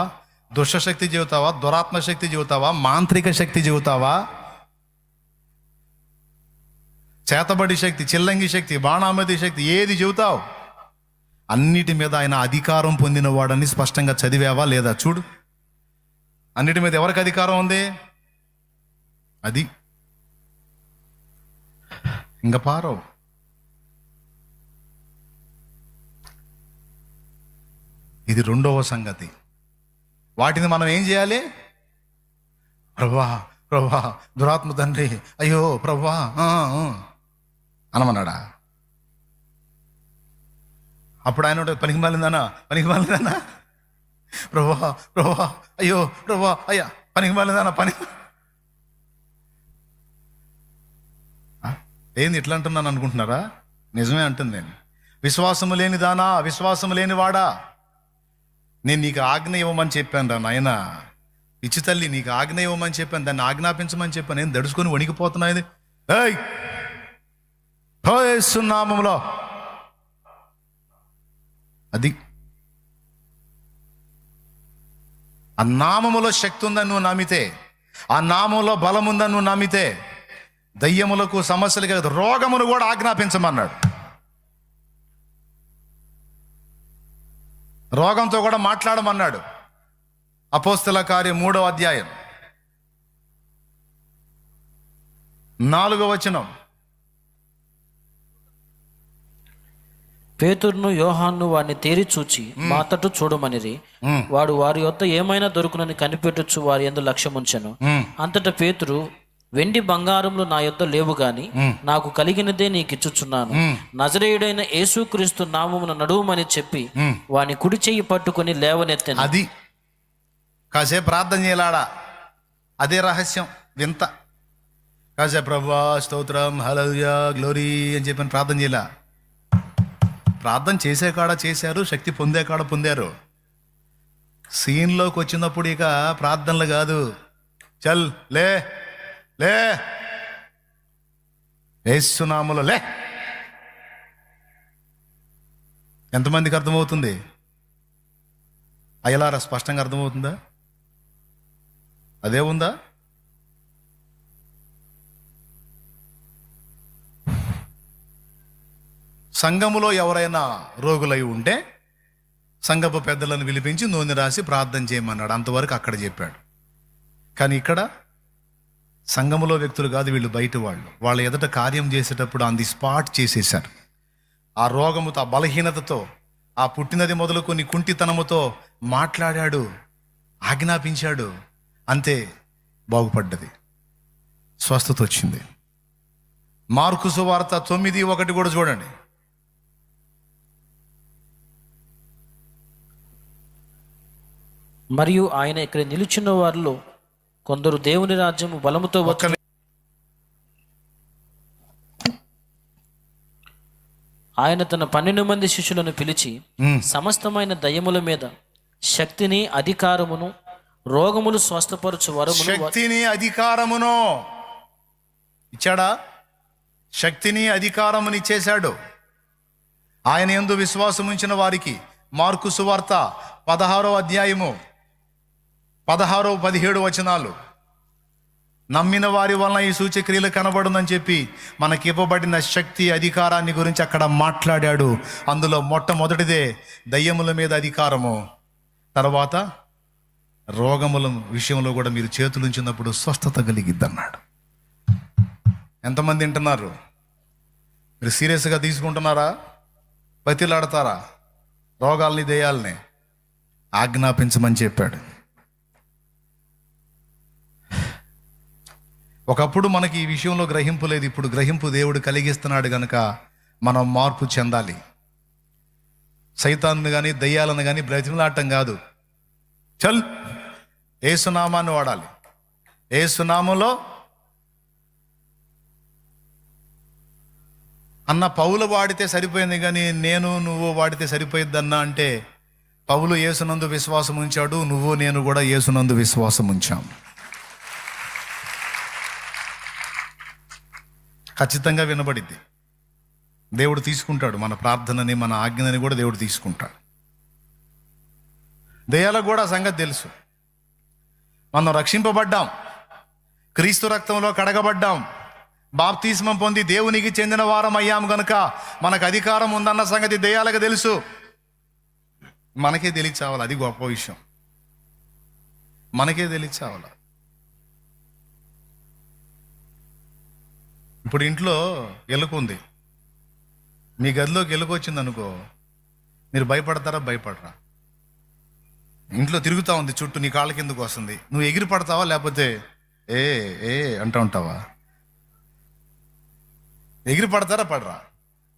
దుష్ట శక్తి చెబుతావా? దురాత్మ శక్తి చెబుతావా? మాంత్రిక శక్తి చెబుతావా? చేతబడి శక్తి, చిల్లంగి శక్తి, బాణామతి శక్తి, ఏది చెబుతావు? అన్నిటి మీద ఆయన అధికారం పొందిన వాడని స్పష్టంగా చదివావా లేదా? చూడు, అన్నిటి మీద ఎవరికి అధికారం ఉంది? అది ఇంకా పారవు. ఇది రెండవ సంగతి. వాటిని మనం ఏం చేయాలి? ప్రభువా దురాత్మ తండ్రి, అయ్యో ప్రభువా అనమన్నాడా? అప్పుడు ఆయన పనికి మాలిందనా ప్రభువా అయ్యో ప్రభువా అయ్యా పనికి మాలిందనా పని ఏంది ఇట్లా అంటున్నాను అనుకుంటున్నారా? నిజమే అంటుంది. నేను విశ్వాసము లేని దానా, విశ్వాసము లేని వాడా, నేను నీకు ఆజ్ఞ ఇవ్వమని చెప్పాను రా నాయన. ఇచ్చి తల్లి నీకు ఆజ్ఞ ఇవ్వమని చెప్పాను, దాన్ని ఆజ్ఞాపించమని చెప్పాను. నేను దడుచుకొని వణికిపోతున్నాయి. యేసు నామములో. అది ఆ నామములో శక్తి ఉందని నువ్వు నమ్మితే, ఆ నామంలో బలం ఉందని నువ్వు నమ్మితే, దయ్యములకు సమస్యలు కాదు, రోగమును కూడా ఆజ్ఞాపించమన్నాడు. రోగంతో కూడా మాట్లాడమన్నాడు. అపోస్తల కార్యం 3వ అధ్యాయం 4వ వచనం. పేతురును యోహాను వారిని తేరి చూచి మా తట్టు చూడమనిరి. వాడు వారి యొద్ద ఏమైనా దొరుకునని కనిపెట్టొచ్చు వారి యందు లక్ష్యముంచెను. అంతటా పేతురు, వెండి బంగారములు నా యొద్ద లేవు గాని నాకు కలిగినదే నీకిచ్చుచున్నాను. నజరేయుడైన యేసుక్రీస్తు నామమున నడువుమని చెప్పి వాని కుడి చెయ్యి పట్టుకుని లేవనెత్తెను. అది కాసేపు ప్రార్థన చేయలాడా, అదే రహస్యం వింత. కాసేపు ప్రభువా స్తోత్రం హల్లెలూయా గ్లోరీ అని చెప్పని ప్రార్థన చేయలా. ప్రార్థన చేసే కాడ చేశారు, శక్తి పొందే కాడ పొందారు. సీన్లోకి వచ్చినప్పుడు ఇక ప్రార్థనలు కాదు, చల్ లే లే యేసునామములో లే. ఎంతమందికి అర్థమవుతుంది? అయ్యలారా స్పష్టంగా అర్థమవుతుందా? అదే ఉందా? సంఘములో ఎవరైనా రోగులై ఉంటే సంఘపు పెద్దలను పిలిపించి నూనె రాసి ప్రార్థన చేయమన్నాడు. అంతవరకు అక్కడ చెప్పాడు. కానీ ఇక్కడ సంఘములో వ్యక్తులు కాదు, వీళ్ళు బయట వాళ్ళు. వాళ్ళ ఎదుట కార్యం చేసేటప్పుడు ఆన్ ది స్పాట్ చేసేశారు. ఆ రోగముతో, ఆ బలహీనతతో, ఆ పుట్టినది మొదలుకొని కుంటితనముతో మాట్లాడాడు, ఆజ్ఞాపించాడు. అంతే, బాగుపడ్డది, స్వస్థత వచ్చింది. మార్కు సువార్త 9:1 కూడా చూడండి. మరియు ఆయన ఇక్కడ నిలుచున్న వారిలో కొందరు దేవుని రాజ్యము బలముతో వచ్చి ఆయన తన 12 మంది శిష్యులను పిలిచి సమస్తమైన దయ్యముల మీద శక్తిని అధికారమును రోగములు స్వస్థపరచు వరమును, శక్తిని అధికారమును ఇచ్చాడా? శక్తిని అధికారముని ఇచ్చేశాడు. ఆయన యందు విశ్వాసం ఉంచిన వారికి. మార్కు సువార్త 16వ అధ్యాయము 16-17 వచనాలు. నమ్మిన వారి వలన ఈ సూచక్రియలు కనబడునని చెప్పి మనకి ఇవ్వబడిన శక్తి అధికారాన్ని గురించి అక్కడ మాట్లాడాడు. అందులో మొట్టమొదటిదే దయ్యముల మీద అధికారము. తర్వాత రోగముల విషయంలో కూడా మీరు చేతులుంచినప్పుడు స్వస్థత కలిగిద్ది అన్నాడు. ఎంతమంది వింటున్నారు? మీరు సీరియస్గా తీసుకుంటున్నారా? బతిలాడతారా? రోగాల్ని దయ్యాలని ఆజ్ఞాపించమని చెప్పాడు. ఒకప్పుడు మనకి ఈ విషయంలో గ్రహింపు లేదు. ఇప్పుడు గ్రహింపు దేవుడు కలిగిస్తున్నాడు గనక మనం మార్పు చెందాలి. సైతాన్ని కానీ దయ్యాలను కానీ బ్రతిమలాడటం కాదు, చల్ యేసునామాన్ని వాడాలి. యేసునామంలో అన్న పౌలు వాడితే సరిపోయింది కానీ నువ్వు వాడితే సరిపోయిద్దన్నా అంటే, పౌలు యేసునందు విశ్వాసం ఉంచాడు, నువ్వు నేను కూడా యేసునందు విశ్వాసం ఉంచాం. ఖచ్చితంగా వినబడిద్ది. దేవుడు తీసుకుంటాడు మన ప్రార్థనని, మన ఆజ్ఞని కూడా దేవుడు తీసుకుంటాడు. దయ్యాలకు కూడా సంగతి తెలుసు. మనం రక్షింపబడ్డాం, క్రీస్తు రక్తంలో కడగబడ్డాం, బాప్తిస్మం పొంది దేవునికి చెందిన వారం అయ్యాం గనుక మనకు అధికారం ఉందన్న సంగతి దయ్యాలకు తెలుసు. మనకే తెలియచావాలి, అది గొప్ప విషయం. మనకే తెలియచావాలి. ఇప్పుడు ఇంట్లో ఎలుక ఉంది, మీ గదిలోకి ఎలుక వచ్చింది అనుకో, మీరు భయపడతారా? భయపడరా? ఇంట్లో తిరుగుతూ ఉంది చుట్టూ, నీ కాళ్ళ కిందకు వస్తుంది, నువ్వు ఎగిరి పడతావా లేకపోతే ఏ ఏ అంటూ ఉంటావా? ఎగిరి పడతారా? పడరా?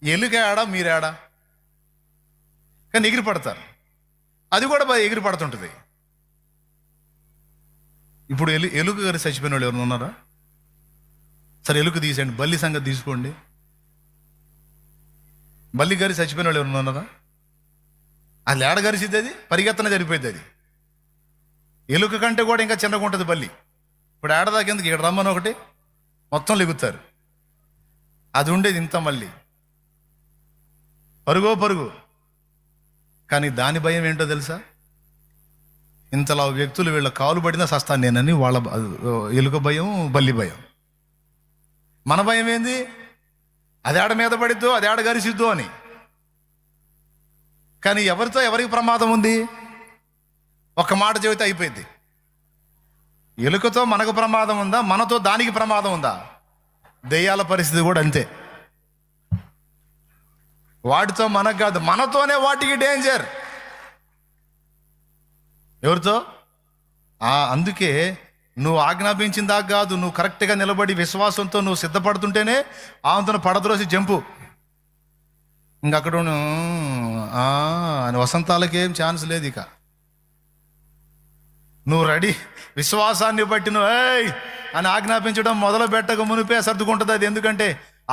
ఎలుక ఆడా మీరేడా? కానీ ఎగిరి పడతారు. అది కూడా ఎగిరి పడుతుంటుంది. ఇప్పుడు ఎలుక గారి చచ్చిపోయిన వాళ్ళు ఎవరైనా ఉన్నారా? సరే ఎలుక తీసేయండి, బల్లి సంగతి తీసుకోండి. బల్లి గారి చచ్చిపోయిన వాళ్ళు ఎవరైనా ఉన్నారా? అది ఏడ గరిచిద్ది, అది పరిగెత్తన జరిపోయింది. అది ఎలుక కంటే కూడా ఇంకా చిన్నగా ఉంటుంది బల్లి. ఇప్పుడు ఏడదాకెందుకు, ఇక్కడ రమ్మని ఒకటి మొత్తం లెగుతారు. అది ఉండేది ఇంత, మళ్ళీ పరుగో పరుగు. కానీ దాని భయం ఏంటో తెలుసా? ఇంతలా వ్యక్తులు వీళ్ళ కాలు పడినా సస్తాను నేనని వాళ్ళ ఎలుక భయం, బల్లి భయం. మన భయం ఏంది? అది ఆడ మీద పడిద్దో, అది ఆడ గరిసిద్దో అని. కానీ ఎవరికి ప్రమాదం ఉంది? ఒక్క మాట చెబితే అయిపోయింది. ఎలుకతో మనకు ప్రమాదం ఉందా? మనతో దానికి ప్రమాదం ఉందా? దెయ్యాల పరిస్థితి కూడా అంతే. వాటితో మనకు కాదు, మనతోనే వాటికి డేంజర్. ఎవరితో? అందుకే నువ్వు ఆజ్ఞాపించిన దాకా కాదు, నువ్వు కరెక్ట్గా నిలబడి విశ్వాసంతో నువ్వు సిద్ధపడుతుంటేనే ఆమెతో పడద్రోసి జంపు. ఇంకక్కడ అని వసంతాలకేం ఛాన్స్ లేదు. ఇక నువ్వు రెడీ, విశ్వాసాన్ని బట్టి నువ్వు ఏయ్ అని ఆజ్ఞాపించడం మొదలు పెట్టక మునిపే సర్దుకుంటుంది అది. ఎందుకంటే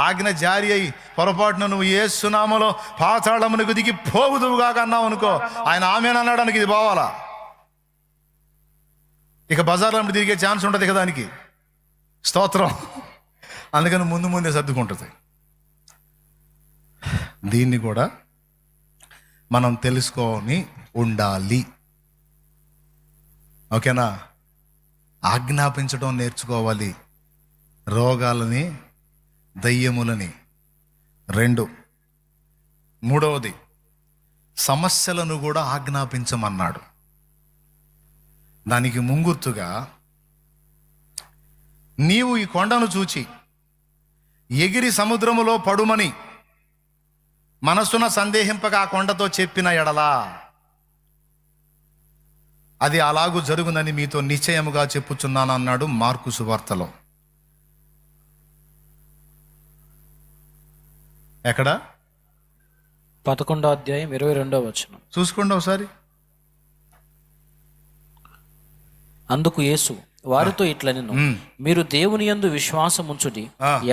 ఆజ్ఞ జారీ అయ్యి పొరపాటున నువ్వు యేసు నామములో పాతాళమునకు దిగి పోవుదువుగా అన్నావు అనుకో, ఆయన ఆమేననడానికి ఇది పోవాలా. ఇక బజార్లో తిరిగే ఛాన్స్ ఉంటుంది కదా దానికి. స్తోత్రం. అందుకని ముందే సర్దుకుంటుంది. దీన్ని కూడా మనం తెలుసుకొని ఉండాలి. ఓకేనా? ఆజ్ఞాపించడం నేర్చుకోవాలి. రోగాలని, దయ్యములని. 2, మూడవది సమస్యలను కూడా ఆజ్ఞాపించమన్నాడు. దానికి ముంగుర్తుగా నీవు ఈ కొండను చూచి ఎగిరి సముద్రములో పడుమని మనసున సందేహింపక ఆ కొండతో చెప్పిన ఎడలా అది అలాగూ జరుగునని మీతో నిశ్చయముగా చెప్పుచున్నాను అన్నాడు మార్కు సువార్తలో. ఎక్కడ? 11వ అధ్యాయం 22వ వచనం చూసుకోండి ఒకసారి. అందుకు యేసు వారితో ఇట్లనెను, మీరు దేవుని యందు విశ్వాసముంచుడి.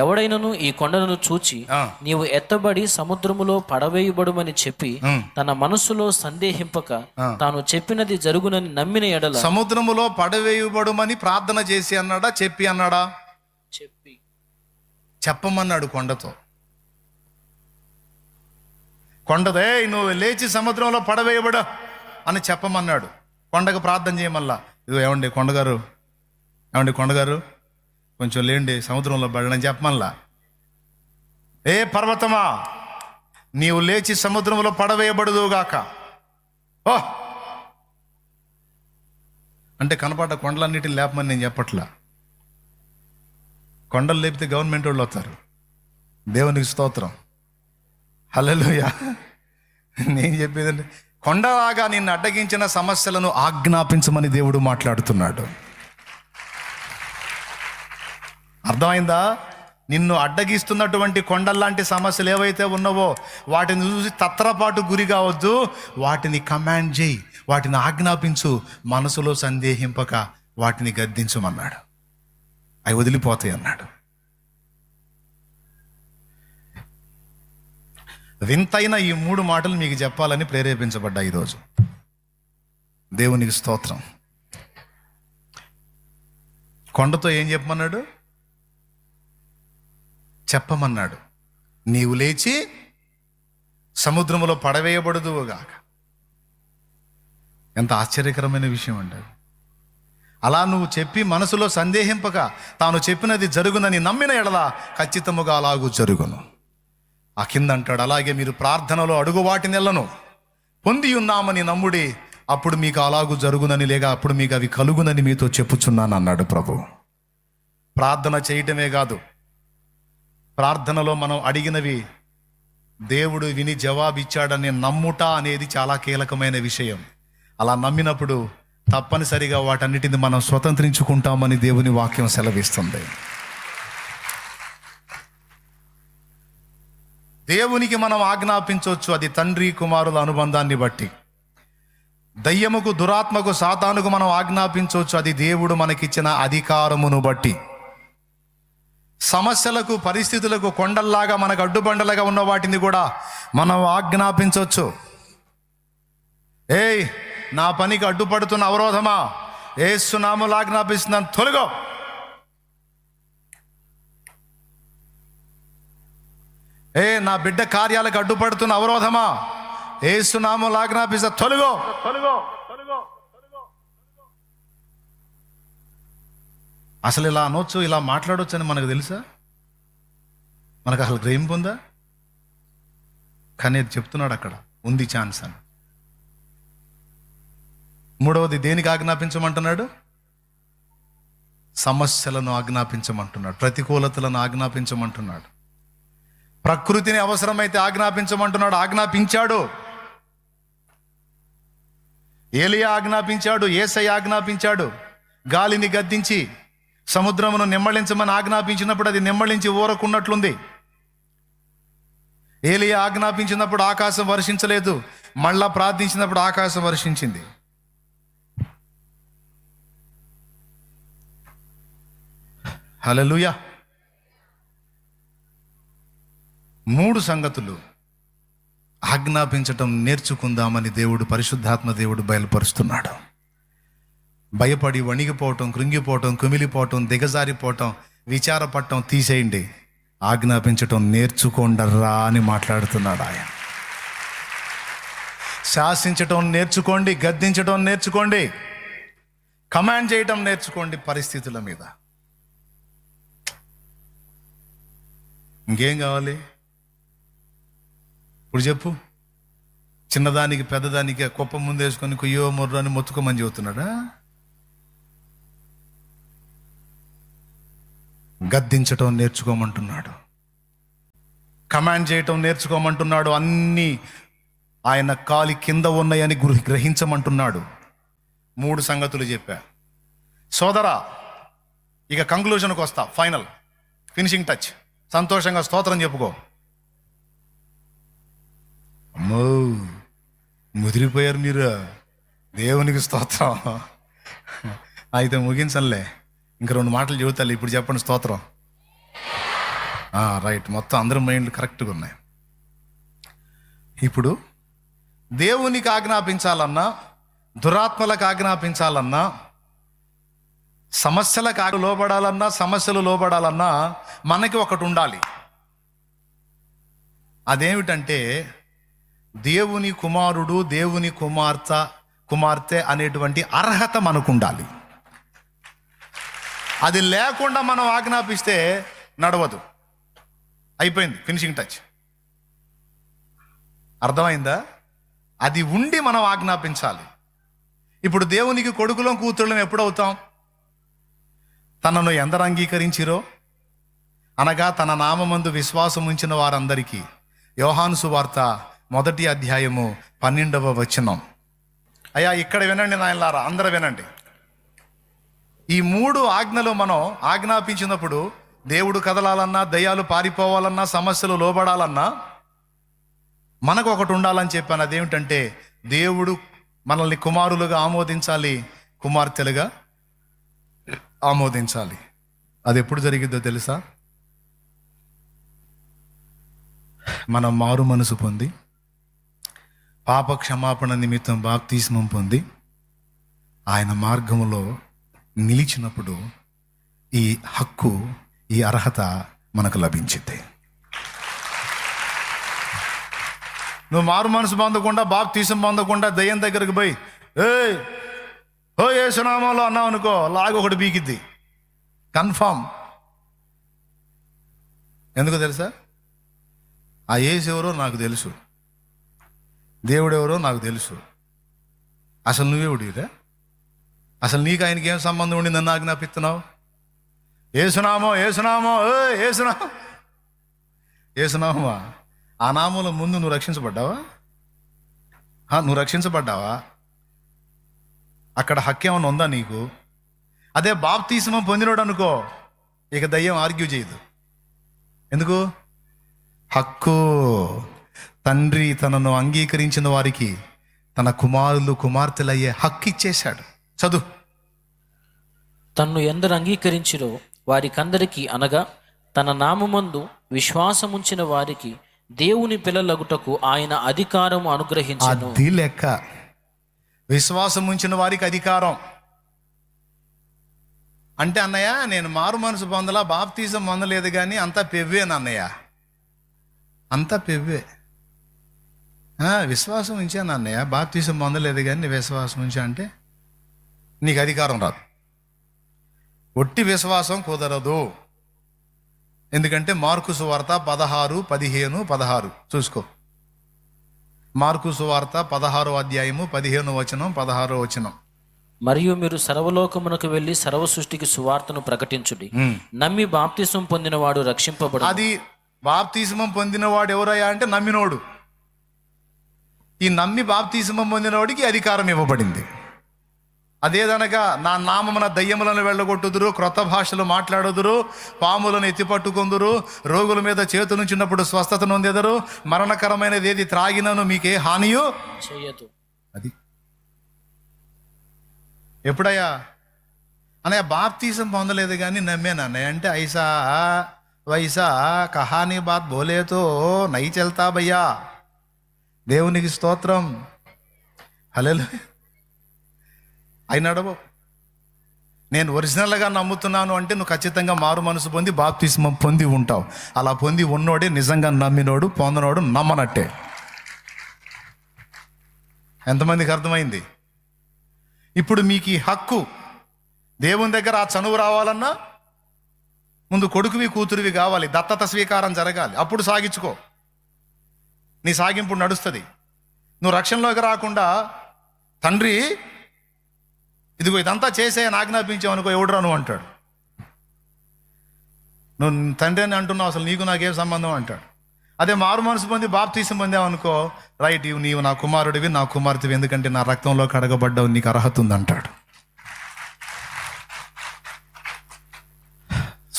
ఎవడైనను ఈ కొండను చూచి నీవు ఎత్తబడి సముద్రములో పడవేయబడుమని చెప్పి తన మనస్సులో సందేహింపక తాను చెప్పినది జరుగునని నమ్మిన ఎడల. సముద్రములో పడవేయబడుమని ప్రార్థన చేసి అన్నాడా, చెప్పి అన్నాడా? చెప్పమన్నాడు కొండతో. కొండదే నువ్వు లేచి సముద్రంలో పడవేయబడు అని చెప్పమన్నాడు. కొండకు ప్రార్థన చేయమల్లా. ఇదిగో ఏమండి కొండగారు కొంచెం లేండి, సముద్రంలో పడని చెప్పమల్లా. ఏ పర్వతమా నీవు లేచి సముద్రంలో పడవేయబడుదుగాక. ఓ అంటే కనపడ్డ కొండలన్నిటిని లేపమని నేను చెప్పట్లా. కొండలు లేపితే గవర్నమెంట్ వాళ్ళు వస్తారు. దేవునికి స్తోత్రం. హల్లెలూయా. నేను చెప్పేదండి, కొండలాగా నిన్ను అడ్డగించిన సమస్యలను ఆజ్ఞాపించమని దేవుడు మాట్లాడుతున్నాడు. అర్థమైందా? నిన్ను అడ్డగిస్తున్నటువంటి కొండల్లాంటి సమస్యలు ఏవైతే ఉన్నావో వాటిని చూసి తత్రపాటు గురి కావద్దు. వాటిని కమాండ్ చేయి, వాటిని ఆజ్ఞాపించు, మనసులో సందేహింపక వాటిని గద్దించమన్నాడు. అవి వదిలిపోతాయి అన్నాడు. వింతైన ఈ 3 మాటలు మీకు చెప్పాలని ప్రేరేపించబడ్డా ఈరోజు. దేవునికి స్తోత్రం. కొండతో ఏం చెప్పమన్నాడు? చెప్పమన్నాడు. నీవు లేచి సముద్రములో పడవేయబడుదువుగాక. ఎంత ఆశ్చర్యకరమైన విషయం అండి. అలా నువ్వు చెప్పి మనసులో సందేహింపక తాను చెప్పినది జరుగునని నమ్మిన ఎడల ఖచ్చితముగా అలాగూ జరుగును. ఆ కింద అంటాడు, అలాగే మీరు ప్రార్థనలో అడుగు వాటినెల్లను పొంది ఉన్నామని నమ్ముడి, అప్పుడు మీకు అలాగూ జరుగునని, లేక అప్పుడు మీకు అవి కలుగునని మీతో చెప్పుచున్నాను అన్నాడు ప్రభు. ప్రార్థన చేయటమే కాదు, ప్రార్థనలో మనం అడిగినవి దేవుడు విని జవాబిచ్చాడని నమ్ముట అనేది చాలా కీలకమైన విషయం. అలా నమ్మినప్పుడు తప్పనిసరిగా వాటన్నిటిని మనం స్వతంత్రించుకుంటామని దేవుని వాక్యం సెలవిస్తుంది. దేవునికి మనం ఆజ్ఞాపించవచ్చు, అది తండ్రి కుమారుల అనుబంధాన్ని బట్టి. దయ్యముకు, దురాత్మకు, సాతానుకు మనం ఆజ్ఞాపించవచ్చు, అది దేవుడు మనకిచ్చిన అధికారమును బట్టి. సమస్యలకు, పరిస్థితులకు కొండల్లాగా మనకు అడ్డుబండలుగా ఉన్న వాటిని కూడా మనం ఆజ్ఞాపించవచ్చు. ఏయ్ నా పనికి అడ్డుపడుతున్న అవరోధమా, యేసు నామములో ఆజ్ఞాపిస్తున్నాను, తొలగో. నా బిడ్డ కార్యాలకు అడ్డుపడుతున్న అవరోధమా, యేసు నామములో ఆజ్ఞాపిస్తా, తొలగో. అసలు ఇలా అనొచ్చు, ఇలా మాట్లాడవచ్చు అని మనకు తెలుసా? మనకు అసలు గ్రహింపు ఉందా? కానీ అది చెప్తున్నాడు అక్కడ ఉంది ఛాన్స్ అని. మూడవది దేనికి ఆజ్ఞాపించమంటున్నాడు? సమస్యలను ఆజ్ఞాపించమంటున్నాడు, ప్రతికూలతలను ఆజ్ఞాపించమంటున్నాడు, ప్రకృతిని అవసరమైతే ఆజ్ఞాపించమంటున్నాడు. ఆజ్ఞాపించాడు. ఏలియా ఆజ్ఞాపించాడు, యేసయ్య ఆజ్ఞాపించాడు. గాలిని గద్దించి సముద్రమును నిమ్మళించమని ఆజ్ఞాపించినప్పుడు అది నిమ్మళించి ఊరకున్నట్లుంది. ఏలియా ఆజ్ఞాపించినప్పుడు ఆకాశం వర్షించలేదు, మళ్ళా ప్రార్థించినప్పుడు ఆకాశం వర్షించింది. హల్లెలూయా. 3 సంగతులు ఆజ్ఞాపించటం నేర్చుకుందామని దేవుడు, పరిశుద్ధాత్మ దేవుడు బయలుపరుస్తున్నాడు. భయపడి వణిగిపోవటం, కృంగిపోవటం, కుమిలిపోవటం, దిగజారిపోవటం, విచారపడటం తీసేయండి. ఆజ్ఞాపించటం నేర్చుకోండర్రా అని మాట్లాడుతున్నాడు ఆయన. శాసించటం నేర్చుకోండి, గద్దించటం నేర్చుకోండి, కమాండ్ చేయటం నేర్చుకోండి పరిస్థితుల మీద. ఇంకేం కావాలి ఇప్పుడు చెప్పు? చిన్నదానికి పెద్దదానికి కుప్ప ముందేసుకొని కుయ్యో మొర్రో అని మొత్తుకోమని చెబుతున్నాడా? గద్దించటం నేర్చుకోమంటున్నాడు, కమాండ్ చేయటం నేర్చుకోమంటున్నాడు, అన్నీ ఆయన కాలి కింద ఉన్నాయని గ్రహించమంటున్నాడు. 3 సంగతులు చెప్పా. సోదరా, ఇక కంక్లూజన్కి వస్తా. Final finishing touch. సంతోషంగా స్తోత్రం చెప్పుకో. అమ్మో, ముదిరిపోయారు మీరు. దేవునికి స్తోత్రం. అయితే ముగించలే, ఇంక 2 మాటలు చెబుతాలి. ఇప్పుడు చెప్పండి స్తోత్రం. రైట్, మొత్తం అందరి మైండ్లు కరెక్ట్గా ఉన్నాయి. ఇప్పుడు దేవునికి ఆజ్ఞాపించాలన్నా, దురాత్మలకు ఆజ్ఞాపించాలన్నా, సమస్యలకు లోబడాలన్నా, సమస్యలు లోబడాలన్నా మనకి ఒకటి ఉండాలి. అదేమిటంటే దేవుని కుమారుడు, దేవుని కుమార్తె అనేటువంటి అర్హత మనకు ఉండాలి. అది లేకుండా మనం ఆజ్ఞాపిస్తే నడవదు. అయిపోయింది, ఫినిషింగ్ టచ్. అర్థమైందా? అది ఉండి మనం ఆజ్ఞాపించాలి. ఇప్పుడు దేవునికి కొడుకులం కూతుళ్ళం ఎప్పుడవుతాం? తనను ఎందరు అంగీకరించిరో, అనగా తన నామమందు విశ్వాసం ఉంచిన వారందరికీ. యోహాను సువార్త 1వ అధ్యాయము 12వ వచనం. అయ్యా ఇక్కడ వినండి నాయనలారా, అందరూ వినండి. ఈ 3 ఆజ్ఞలు మనం ఆజ్ఞాపించినప్పుడు దేవుడు కదలాలన్నా, దయ్యాలు పారిపోవాలన్నా, సమస్యలు లోబడాలన్నా మనకు ఒకటి ఉండాలని చెప్పాను. అదేమిటంటే దేవుడు మనల్ని కుమారులుగా ఆమోదించాలి, కుమార్తెలుగా ఆమోదించాలి. అది ఎప్పుడు జరిగిద్దో తెలుసా? మనం మారు మనసు పొంది, పాప క్షమాపణ నిమిత్తం బాప్తిస్మం పొంది, ఆయన మార్గములో నిలిచినప్పుడు ఈ హక్కు, ఈ అర్హత మనకు లభించింది. నువ్వు మారు మనసు పొందకుండా, బాప్తిస్మం పొందకుండా దయ్యం దగ్గరికి పోయి యేసునామంలో అన్నావు అనుకో, లాగి ఒకటి బీకిద్ది కన్ఫామ్. ఎందుకు తెలుసా? ఆ యేసు ఎవరో నాకు తెలుసు, దేవుడు ఎవరో నాకు తెలుసు. అసలు నువ్వెవడిరా? అసలు నీకు ఆయనకి ఏం సంబంధం ఉండి నన్ను ఆజ్ఞాపిస్తున్నావు? ఏసునామో ఏసునామో ఏసునామా? ఆ నామంలో ముందు నువ్వు రక్షించబడ్డావా? నువ్వు రక్షించబడ్డావా? అక్కడ హక్కు ఏమన్నా ఉందా నీకు? అదే బాప్తిస్మం పొందినోడు అనుకో, ఇక దయ్యం ఆర్గ్యూ చేయదు. ఎందుకు? హక్కు. తండ్రి తనను అంగీకరించిన వారికి తన కుమారులు కుమార్తెలయ్యే హక్కు ఇచ్చేశాడు. చదువు. తన్ను ఎందరు అంగీకరించిరో వారికందరికీ, అనగా తన నామమందు విశ్వాసముంచిన వారికి దేవుని పిల్లలగుటకు ఆయన అధికారం అనుగ్రహించెను. అది లెక్క. విశ్వాసం ఉంచిన వారికి అధికారం అంటే, అన్నయ్య నేను మారు మనసు పొందలా, బాప్తిజం పొందలేదు, కానీ అంతా పెవ్వేనా అన్నయ్య? అంతా పెవ్వే. విశ్వాసం ఉంచాను అన్నయ్య, బాప్తిజం పొందలేదు కానీ నీ విశ్వాసం ఉంచా అంటే నీకు అధికారం రాదు. ఒట్టి విశ్వాసం కుదరదు. ఎందుకంటే మార్కు సువార్త 16, 15, 16 చూసుకో. మార్కు సువార్త 16వ అధ్యాయము 15వ వచనం, 16వ వచనం. మరియు మీరు సర్వలోకమునకు వెళ్ళి సర్వ సృష్టికి సువార్తను ప్రకటించుడి. నమ్మి బాప్తిసం పొందినవాడు రక్షింపబడు. అది బాప్తిస్మం పొందినవాడు ఎవరయ్యా అంటే నమ్మినోడు. ఈ నమ్మి బాప్తిస్మం పొందినవాడికి అధికారం ఇవ్వబడింది. అదేదనగా నా నామమున దయ్యములను వెళ్ళగొట్టుదురు, క్రొత్త భాషలు మాట్లాడుదురు, పాములను ఎత్తిపట్టుకొందురు, రోగుల మీద చేతులుంచినప్పుడు స్వస్థత నొందెదరు, మరణకరమైనది ఏది త్రాగినను మీకే హానియు చేయదు. అది ఎప్పుడయ్యా అన్నయ్య బాప్తీసం పొందలేదు కానీ నమ్మాను అన్నయ్య అంటే ఐసా వైసా కహానీ బాత్ బోలేతో నై చల్తా భయ్యా. దేవునికి స్తోత్రం. హల్లెలూయా. అయినాడబో నేను ఒరిజినల్గా నమ్ముతున్నాను అంటే నువ్వు ఖచ్చితంగా మారు మనసు పొంది బాప్తిస్మం పొంది ఉంటావు. అలా పొంది ఉన్నోడే నిజంగా నమ్మినోడు, పొందనోడు నమ్మనట్టే. ఎంతమందికి అర్థమైంది? ఇప్పుడు మీకు ఈ హక్కు దేవుని దగ్గర ఆ చనువు రావాలన్నా ముందు కొడుకువి కూతురువి కావాలి, దత్తత స్వీకారం జరగాలి, అప్పుడు సాగించుకో. నీ సాగింపు నడుస్తుంది. నువ్వు రక్షణలోకి రాకుండా తండ్రి ఇదిగో ఇదంతా చేసే ఆజ్ఞాపించావు అనుకో, ఎవడురా నువ్వు అంటాడు. నువ్వు తండ్రి అని అంటున్నావు, అసలు నీకు నాకేం సంబంధం అంటాడు. అదే మారు మనసు పొంది బాప్తీసం పొందావు అనుకో, రైట్ నీవు నా కుమారుడివి, నా కుమార్తెవి, ఎందుకంటే నా రక్తంలో కడగబడ్డావు, నీకు అర్హత ఉంది అంటాడు.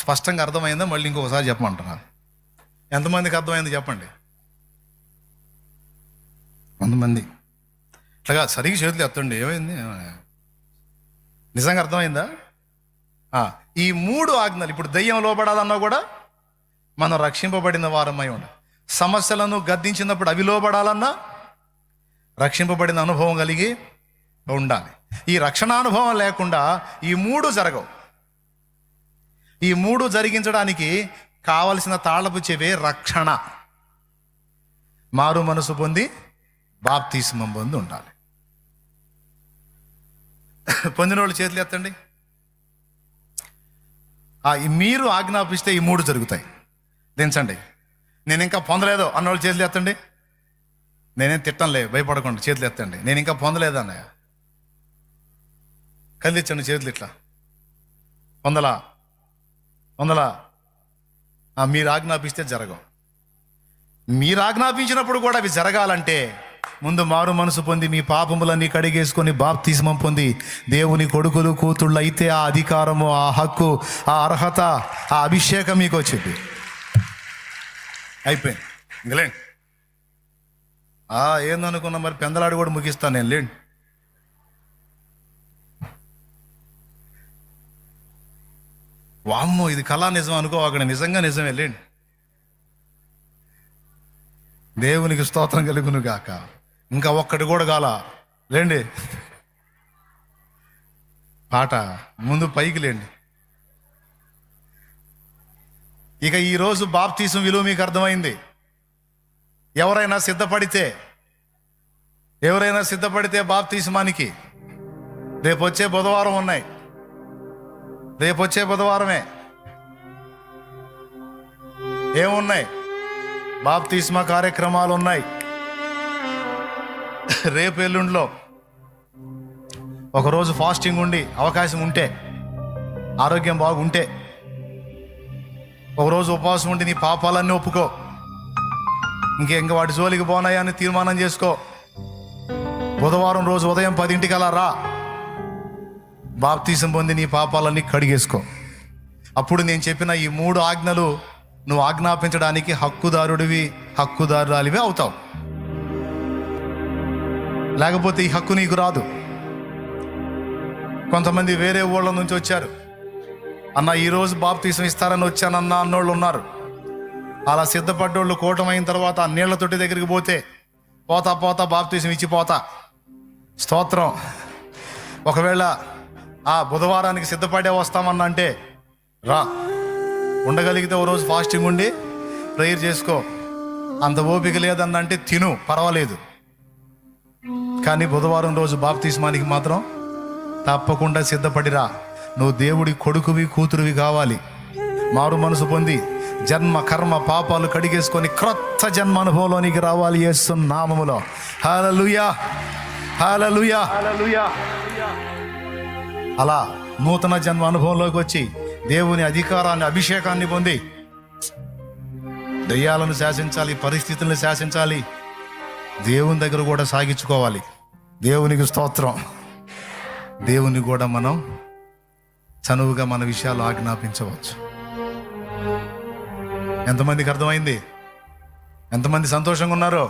స్పష్టంగా అర్థమైందా? మళ్ళీ ఇంకొకసారి చెప్పమంటున్నాను. ఎంతమందికి అర్థమైంది చెప్పండి. కొంతమంది ఇట్లాగా సరిగ్గా చేతులు ఎత్తండి. ఏమైంది? నిజంగా అర్థమైందా? ఈ 3 ఆజ్ఞలు, ఇప్పుడు దయ్యం లోబడాలన్నా కూడా మనం రక్షింపబడిన వారమై ఉండాలి. సమస్యలను గద్దించినప్పుడు అవి లోబడాలన్నా రక్షింపబడిన అనుభవం కలిగి ఉండాలి. ఈ రక్షణ అనుభవం లేకుండా ఈ 3 జరగవు. ఈ 3 జరిగించడానికి కావలసిన తాళపు చెవే రక్షణ. మారు మనసు పొంది బాప్తిస్మం పొంది ఉండాలి. పొందిన వాళ్ళు చేతులు ఎత్తండి. మీరు ఆజ్ఞాపిస్తే ఈ 3 జరుగుతాయి. దించండి. నేను ఇంకా పొందలేదు అన్నవాళ్ళు చేతులు ఎత్తండి. నేనేం తిట్టంలే, భయపడకుండా చేతులు ఎత్తండి. నేను ఇంకా పొందలేదు అన్నయ్య, కదిలించండి చేతులు ఇట్లా. పొందలా మీరు ఆజ్ఞాపిస్తే జరగవు. మీరు ఆజ్ఞాపించినప్పుడు కూడా అవి జరగాలంటే ముందు మారు మనసు పొంది మీ పాపములన్నీ కడిగేసుకొని బాప్తిస్మం పొంది దేవుని కొడుకులు కూతుళ్ళు అయితే ఆ అధికారము, ఆ హక్కు, ఆ అర్హత, ఆ అభిషేకం మీకు వచ్చింది. అయిపోయింది. ఇంకలేండి. ఏందనుకున్నా మరి, పెందలాడు కూడా ముగిస్తాను నేను. లేండి. వామ్మో ఇది కళా నిజం అనుకో, అక్కడ నిజంగా నిజమే. లేండి. దేవునికి స్తోత్రం కలుగును గాక. ఇంకా ఒక్కటి కూడా కాల. లేండి. పాట ముందు పైకి లేండి. ఇక ఈరోజు బాప్తీసం విలువ మీకు అర్థమైంది. ఎవరైనా సిద్ధపడితే బాప్తీసమానికి రేపొచ్చే బుధవారం ఉన్నాయి. రేపొచ్చే బుధవారమే ఏమున్నాయి? బాప్తిస్మా కార్యక్రమాలు ఉన్నాయి. రేపు ఎల్లుండిలో ఒకరోజు ఫాస్టింగ్ ఉండి అవకాశం ఉంటే, ఆరోగ్యం బాగుంటే ఒకరోజు ఉపవాసం ఉండి నీ పాపాలన్నీ ఒప్పుకో. ఇంక వాటి జోలికి పోనాయా అని తీర్మానం చేసుకో. బుధవారం రోజు ఉదయం 10 అలా రా. బాప్తీసం పొంది నీ పాపాలన్నీ కడిగేసుకో. అప్పుడు నేను చెప్పిన ఈ 3 ఆజ్ఞలు నువ్వు ఆజ్ఞాపించడానికి హక్కుదారురాలివే అవుతావు. లేకపోతే ఈ హక్కు నీకు రాదు. కొంతమంది వేరే ఊళ్ళ నుంచి వచ్చారు. అన్న ఈరోజు బాప్తీసం ఇస్తారని వచ్చానన్న అన్నోళ్ళు ఉన్నారు. అలా సిద్ధపడ్డోళ్ళు కూటమైన తర్వాత ఆ నీళ్ల తొట్టి దగ్గరికి పోతా బాప్తీసం ఇచ్చిపోతా. స్తోత్రం. ఒకవేళ ఆ బుధవారానికి సిద్ధపడే వస్తామన్నా అంటే రా. ఉండగలిగితే ఓ రోజు ఫాస్టింగ్ ఉండి ప్రేయర్ చేసుకో. అంత ఓపిక లేదన్నంటే తిను, పర్వాలేదు. కానీ బుధవారం రోజు బాప్తిస్మానికి మాత్రం తప్పకుండా సిద్ధపడిరా. నువ్వు దేవుడి కొడుకువి కూతురువి కావాలి. మారు మనసు పొంది జన్మ కర్మ పాపాలు కడిగేసుకొని క్రొత్త జన్మ అనుభవంలోనికి రావాలి యేసు నామములో. హల్లెలూయా, హల్లెలూయా, హల్లెలూయా. అలా నూతన జన్మ అనుభవంలోకి వచ్చి దేవుని అధికారాన్ని, అభిషేకాన్ని పొంది దయ్యాలను శాసించాలి, పరిస్థితులను శాసించాలి, దేవుని దగ్గర కూడా సాగించుకోవాలి. దేవునికి స్తోత్రం. దేవుని కూడా మనం చనువుగా మన విషయాలు ఆజ్ఞాపించవచ్చు. ఎంతమందికి అర్థమైంది? ఎంతమంది సంతోషంగా ఉన్నారో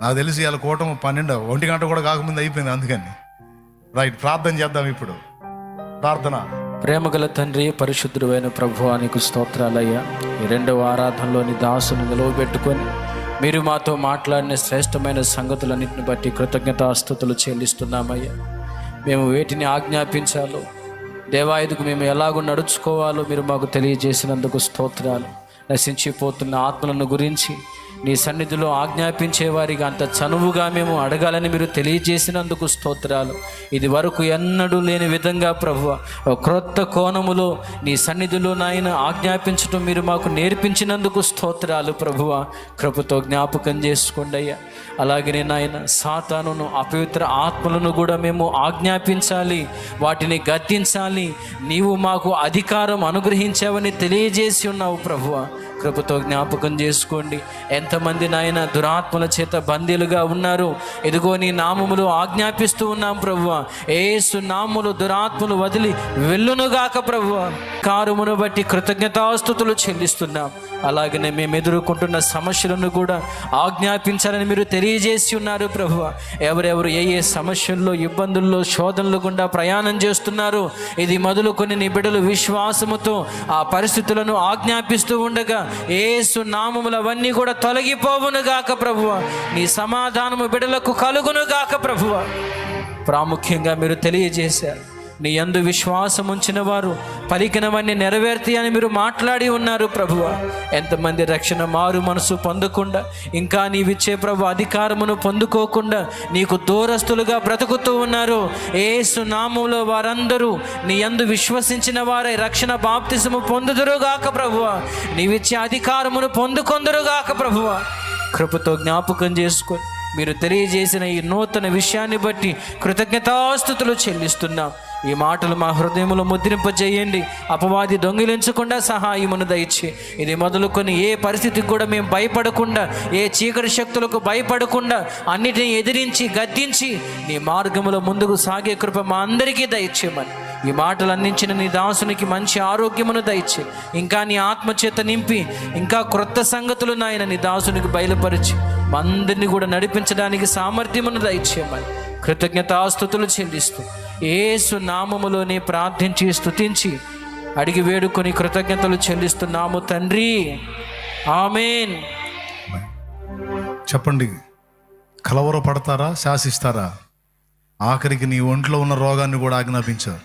నాకు తెలిసి ఇవాళ కూటమి 1 గంట కూడా కాకముందు అయిపోయింది. అందుకని రైట్, ప్రార్థన చేద్దాం ఇప్పుడు. ప్రార్థన. ప్రేమగల తండ్రి, పరిశుద్ధుడు అయిన ప్రభువా, నీకు స్తోత్రాలయ్యా. ఈ 2వ ఆరాధనలోని దాసుని నిలవబెట్టుకొని మీరు మాతో మాట్లాడిన శ్రేష్టమైన సంగతులన్నింటిని బట్టి కృతజ్ఞతాస్తుతులు చెల్లిస్తున్నామయ్యా. మేము వేటిని ఆజ్ఞాపించాలో, దేవాయుధకు మేము ఎలాగో నడుచుకోవాలో మీరు మాకు తెలియజేసినందుకు స్తోత్రాలు. నశించిపోతున్న ఆత్మలను గురించి నీ సన్నిధిలో ఆజ్ఞాపించే వారికి అంత చనువుగా మేము అడగాలని మీరు తెలియజేసినందుకు స్తోత్రాలు. ఇది వరకు ఎన్నడూ లేని విధంగా ప్రభువా, ఒక క్రొత్త కోణములో నీ సన్నిధిలో నాయన ఆజ్ఞాపించటం మీరు మాకు నేర్పించినందుకు స్తోత్రాలు ప్రభువా. కృపతో జ్ఞాపకం చేసుకోండి అయ్యా. అలాగనే నాయన సాతానును, అపవిత్ర ఆత్మలను కూడా మేము ఆజ్ఞాపించాలి, వాటిని గద్దించాలి. నీవు మాకు అధికారం అనుగ్రహించావని తెలియజేసి ఉన్నావు ప్రభువా. కృపతో జ్ఞాపకం చేసుకోండి. ఎంతమంది నాయన దురాత్మల చేత బందీలుగా ఉన్నారు, ఎదుగో నీ నామములు ఆజ్ఞాపిస్తూ ఉన్నాం ప్రభువా. యేసు నామములు దురాత్మలు వదిలి వెళ్ళునుగాక ప్రభువా. కారుమును బట్టి కృతజ్ఞతాస్తుతులు చెల్లిస్తున్నాం. అలాగనే మేము ఎదుర్కొంటున్న సమస్యలను కూడా ఆజ్ఞాపించాలని మీరు తెలియజేసి ఉన్నారు ప్రభువా. ఎవరెవరు ఏ ఏ సమస్యల్లో, ఇబ్బందుల్లో, శోధనలు గుండా ప్రయాణం చేస్తున్నారు, ఇది మొదలుకొని నీ బిడ్డలు విశ్వాసముతో ఆ పరిస్థితులను ఆజ్ఞాపిస్తూ ఉండగా యేసు నామములు అవన్నీ కూడా తొలగిపోవును గాక ప్రభువా. నీ సమాధానము బిడ్డలకు కలుగును గాక ప్రభువా. ప్రాముఖ్యంగా మీరు తెలియజేశారు, నీ యందు విశ్వాసం ఉంచిన వారు పలికినవన్నీ నెరవేర్తి అని మీరు మాట్లాడి ఉన్నారు ప్రభువా. ఎంతమంది రక్షణ, మారు మనసు పొందకుండా, ఇంకా నీవిచ్చే ప్రభు అధికారమును పొందుకోకుండా నీకు దూరస్తులుగా బ్రతుకుతూ ఉన్నారు. యేసు నామములో వారందరూ నీ యందు విశ్వసించిన వారై రక్షణ బాప్తిసము పొందుదురుగాక ప్రభువా. నీవిచ్చే అధికారమును పొందుకొందురుగాక ప్రభువా. కృపతో జ్ఞాపకం చేసుకొని మీరు తెలియజేసిన ఈ నూతన విషయాన్ని బట్టి కృతజ్ఞతాస్తుతులు చెల్లిస్తున్నాం. ఈ మాటలు మా హృదయంలో ముద్రింపజేయండి. అపవాది దొంగిలించకుండా సహాయమును దయచి, ఇది మొదలుకొని ఏ పరిస్థితికి కూడా మేము భయపడకుండా, ఏ చీకటి శక్తులకు భయపడకుండా అన్నిటిని ఎదిరించి గద్దించి నీ మార్గములో ముందుకు సాగే కృప మా అందరికీ దయచేయమని, ఈ మాటలు అందించిన నీ దాసునికి మంచి ఆరోగ్యమును దయచి, ఇంకా నీ ఆత్మచేత నింపి, ఇంకా క్రొత్త సంగతులు నాయన నీ దాసునికి బయలుపరిచి మా అందరినీ కూడా నడిపించడానికి సామర్థ్యమును దయచేయమని కృతజ్ఞతాస్తుతులు చెల్లిస్తూ యేసు నామములోనే ప్రార్థించి స్తుతించి అడిగి వేడుకొని కృతజ్ఞతలు చెల్లిస్తున్నాము తండ్రి. ఆమేన్. చెప్పండి, కలవరపడతారా, శాసిస్తారా? ఆఖరికి నీ ఒంట్లో ఉన్న రోగాన్ని కూడా ఆజ్ఞాపించారు.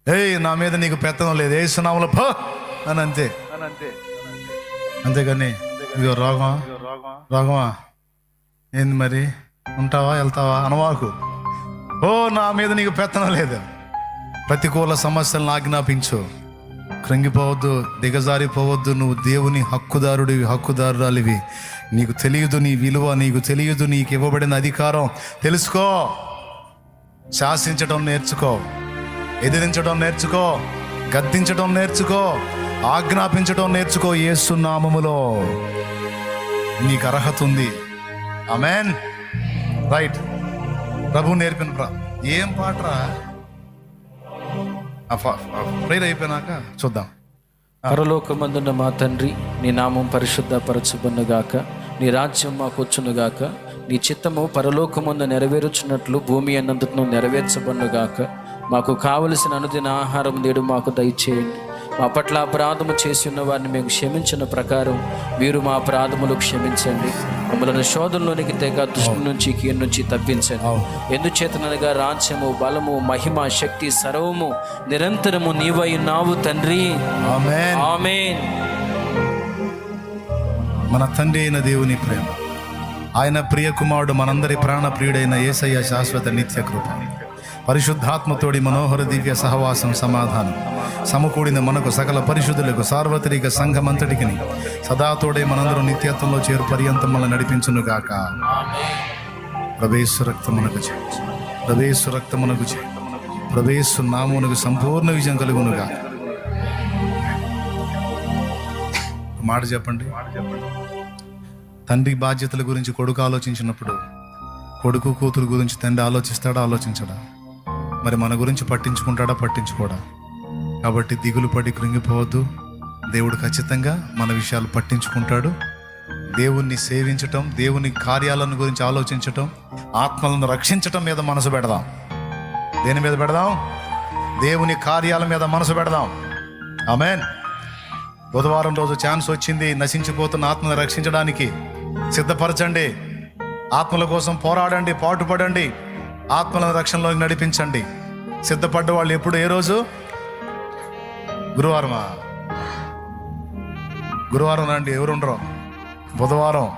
ఏయ్, నా మీద నీకు పెత్తనం లేదు, యేసు నామములో పో అని అంతే. అంతేగాని ఇదిగో రోగమా ఏంది మరి, ఉంటావా వెళ్తావా అనవాకు. ఓ, నా మీద నీకు పెత్తనం లేదు. ప్రతికూల సమస్యలను ఆజ్ఞాపించు. కృంగిపోవద్దు, దిగజారిపోవద్దు. నువ్వు దేవుని హక్కుదారుడివి, హక్కుదారురాలివి. నీకు తెలియదు నీ విలువ, నీకు తెలియదు నీకు ఇవ్వబడిన అధికారం. తెలుసుకో, శాసించడం నేర్చుకో, ఎదిరించడం నేర్చుకో, గద్దించడం నేర్చుకో, ఆజ్ఞాపించడం నేర్చుకో. యేసు నామములో నీకు అర్హత ఉంది. ఆమేన్. రైట్. ప్రభు నేర్పిన ఏం పాటరా? ప్రేయర్ అయిపోయినాక చూద్దాం. పరలోకమందున్న మా తండ్రి, నీ నామం పరిశుద్ధపరచుబడునుగాక, నీ రాజ్యం మాకు వచ్చునుగాక, నీ చిత్తము పరలోకమందు నెరవేరుచున్నట్లు భూమి అన్నంతను నెరవేర్చబడునుగాక. మాకు కావలసిన అనుదిన ఆహారం నేడు మాకు దయచేయండి. మా పట్ల అపరాధము చేసి ఉన్న వారిని మేము క్షమించిన ప్రకారం మీరు మా అపరాధములు క్షమించండి. మమ్మల్ని శోధనలోనికి తెగ దుష్టు నుంచి, కీడు నుంచి తప్పించండి. ఎందుచేతనగా రాజ్యము, బలము, మహిమ, శక్తి సర్వము నిరంతరము నీవై ఉన్నావు తండ్రి. ఆమేన్. ఆమేన్. మన తండ్రి అయిన దేవుని ప్రేమ, ఆయన ప్రియ కుమారుడు, మనందరి ప్రాణ ప్రియుడైన యేసయ్య శాశ్వత నిత్య కృప, పరిశుద్ధాత్మతోడి మనోహర దివ్య సహవాసం సమాధానం సమకూడిన మనకు సకల పరిశుద్ధులకు సార్వత్రిక సంఘమంతటికి సదాతోడే మనందరం నిత్యత్వంలో చేరు పర్యంతం మనల్ని నడిపించునుగాక. ప్రభేసు రక్తమునకు చేయి, ప్రభేసు రక్తమునకు చేయి, ప్రభేసు నామమునకు సంపూర్ణ విజయం కలుగునుగా. మాట చెప్పండి. తండ్రి బాధ్యతల గురించి కొడుకు ఆలోచించినప్పుడు కొడుకు కూతురు గురించి తండ్రి ఆలోచిస్తాడా, ఆలోచించడా? మరి మన గురించి పట్టించుకుంటాడా, పట్టించుకోడా? కాబట్టి దిగులు పడి కృంగిపోవద్దు. దేవుడు ఖచ్చితంగా మన విషయాలు పట్టించుకుంటాడు. దేవుణ్ణి సేవించటం, దేవుని కార్యాలను గురించి ఆలోచించటం, ఆత్మలను రక్షించటం మీద మనసు పెడదాం. దేని మీద పెడదాం? దేవుని కార్యాల మీద మనసు పెడదాం. ఆమేన్. బుధవారం రోజు ఛాన్స్ వచ్చింది. నశించిపోతున్న ఆత్మను రక్షించడానికి సిద్ధపరచండి. ఆత్మల కోసం పోరాడండి, పాటుపడండి, ఆత్మల రక్షణలోకి నడిపించండి. సిద్ధపడ్డ వాళ్ళు ఎప్పుడు, ఏ రోజు? గురువారమా? గురువారం రండి, ఎవరుండరు. బుధవారం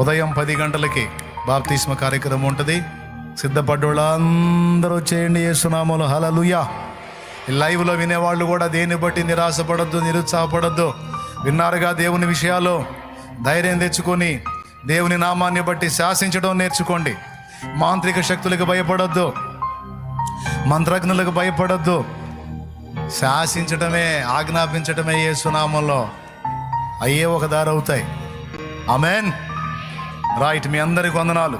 ఉదయం 10 గంటలకి బాప్తిస్మ కార్యక్రమం ఉంటుంది. సిద్ధపడ్డోళ్ళు అందరూ చేయండి యేసునామములో. హల్లెలూయా. ఈ లైవ్లో వినేవాళ్ళు కూడా దేన్ని బట్టి నిరాశపడద్దు, నిరుత్సాహపడద్దు. విన్నారుగా దేవుని విషయాలు. ధైర్యం తెచ్చుకొని దేవుని నామాన్ని బట్టి శాసించడం నేర్చుకోండి. మాంత్రిక శక్తులకు భయపడద్దు, మంత్రజ్ఞులకు భయపడద్దు. శాసించటమే, ఆజ్ఞాపించటమే యేసునామంలో అయ్యే ఒక దారి అవుతాయి. ఆమేన్. రైట్. మీ అందరికి వందనాలు.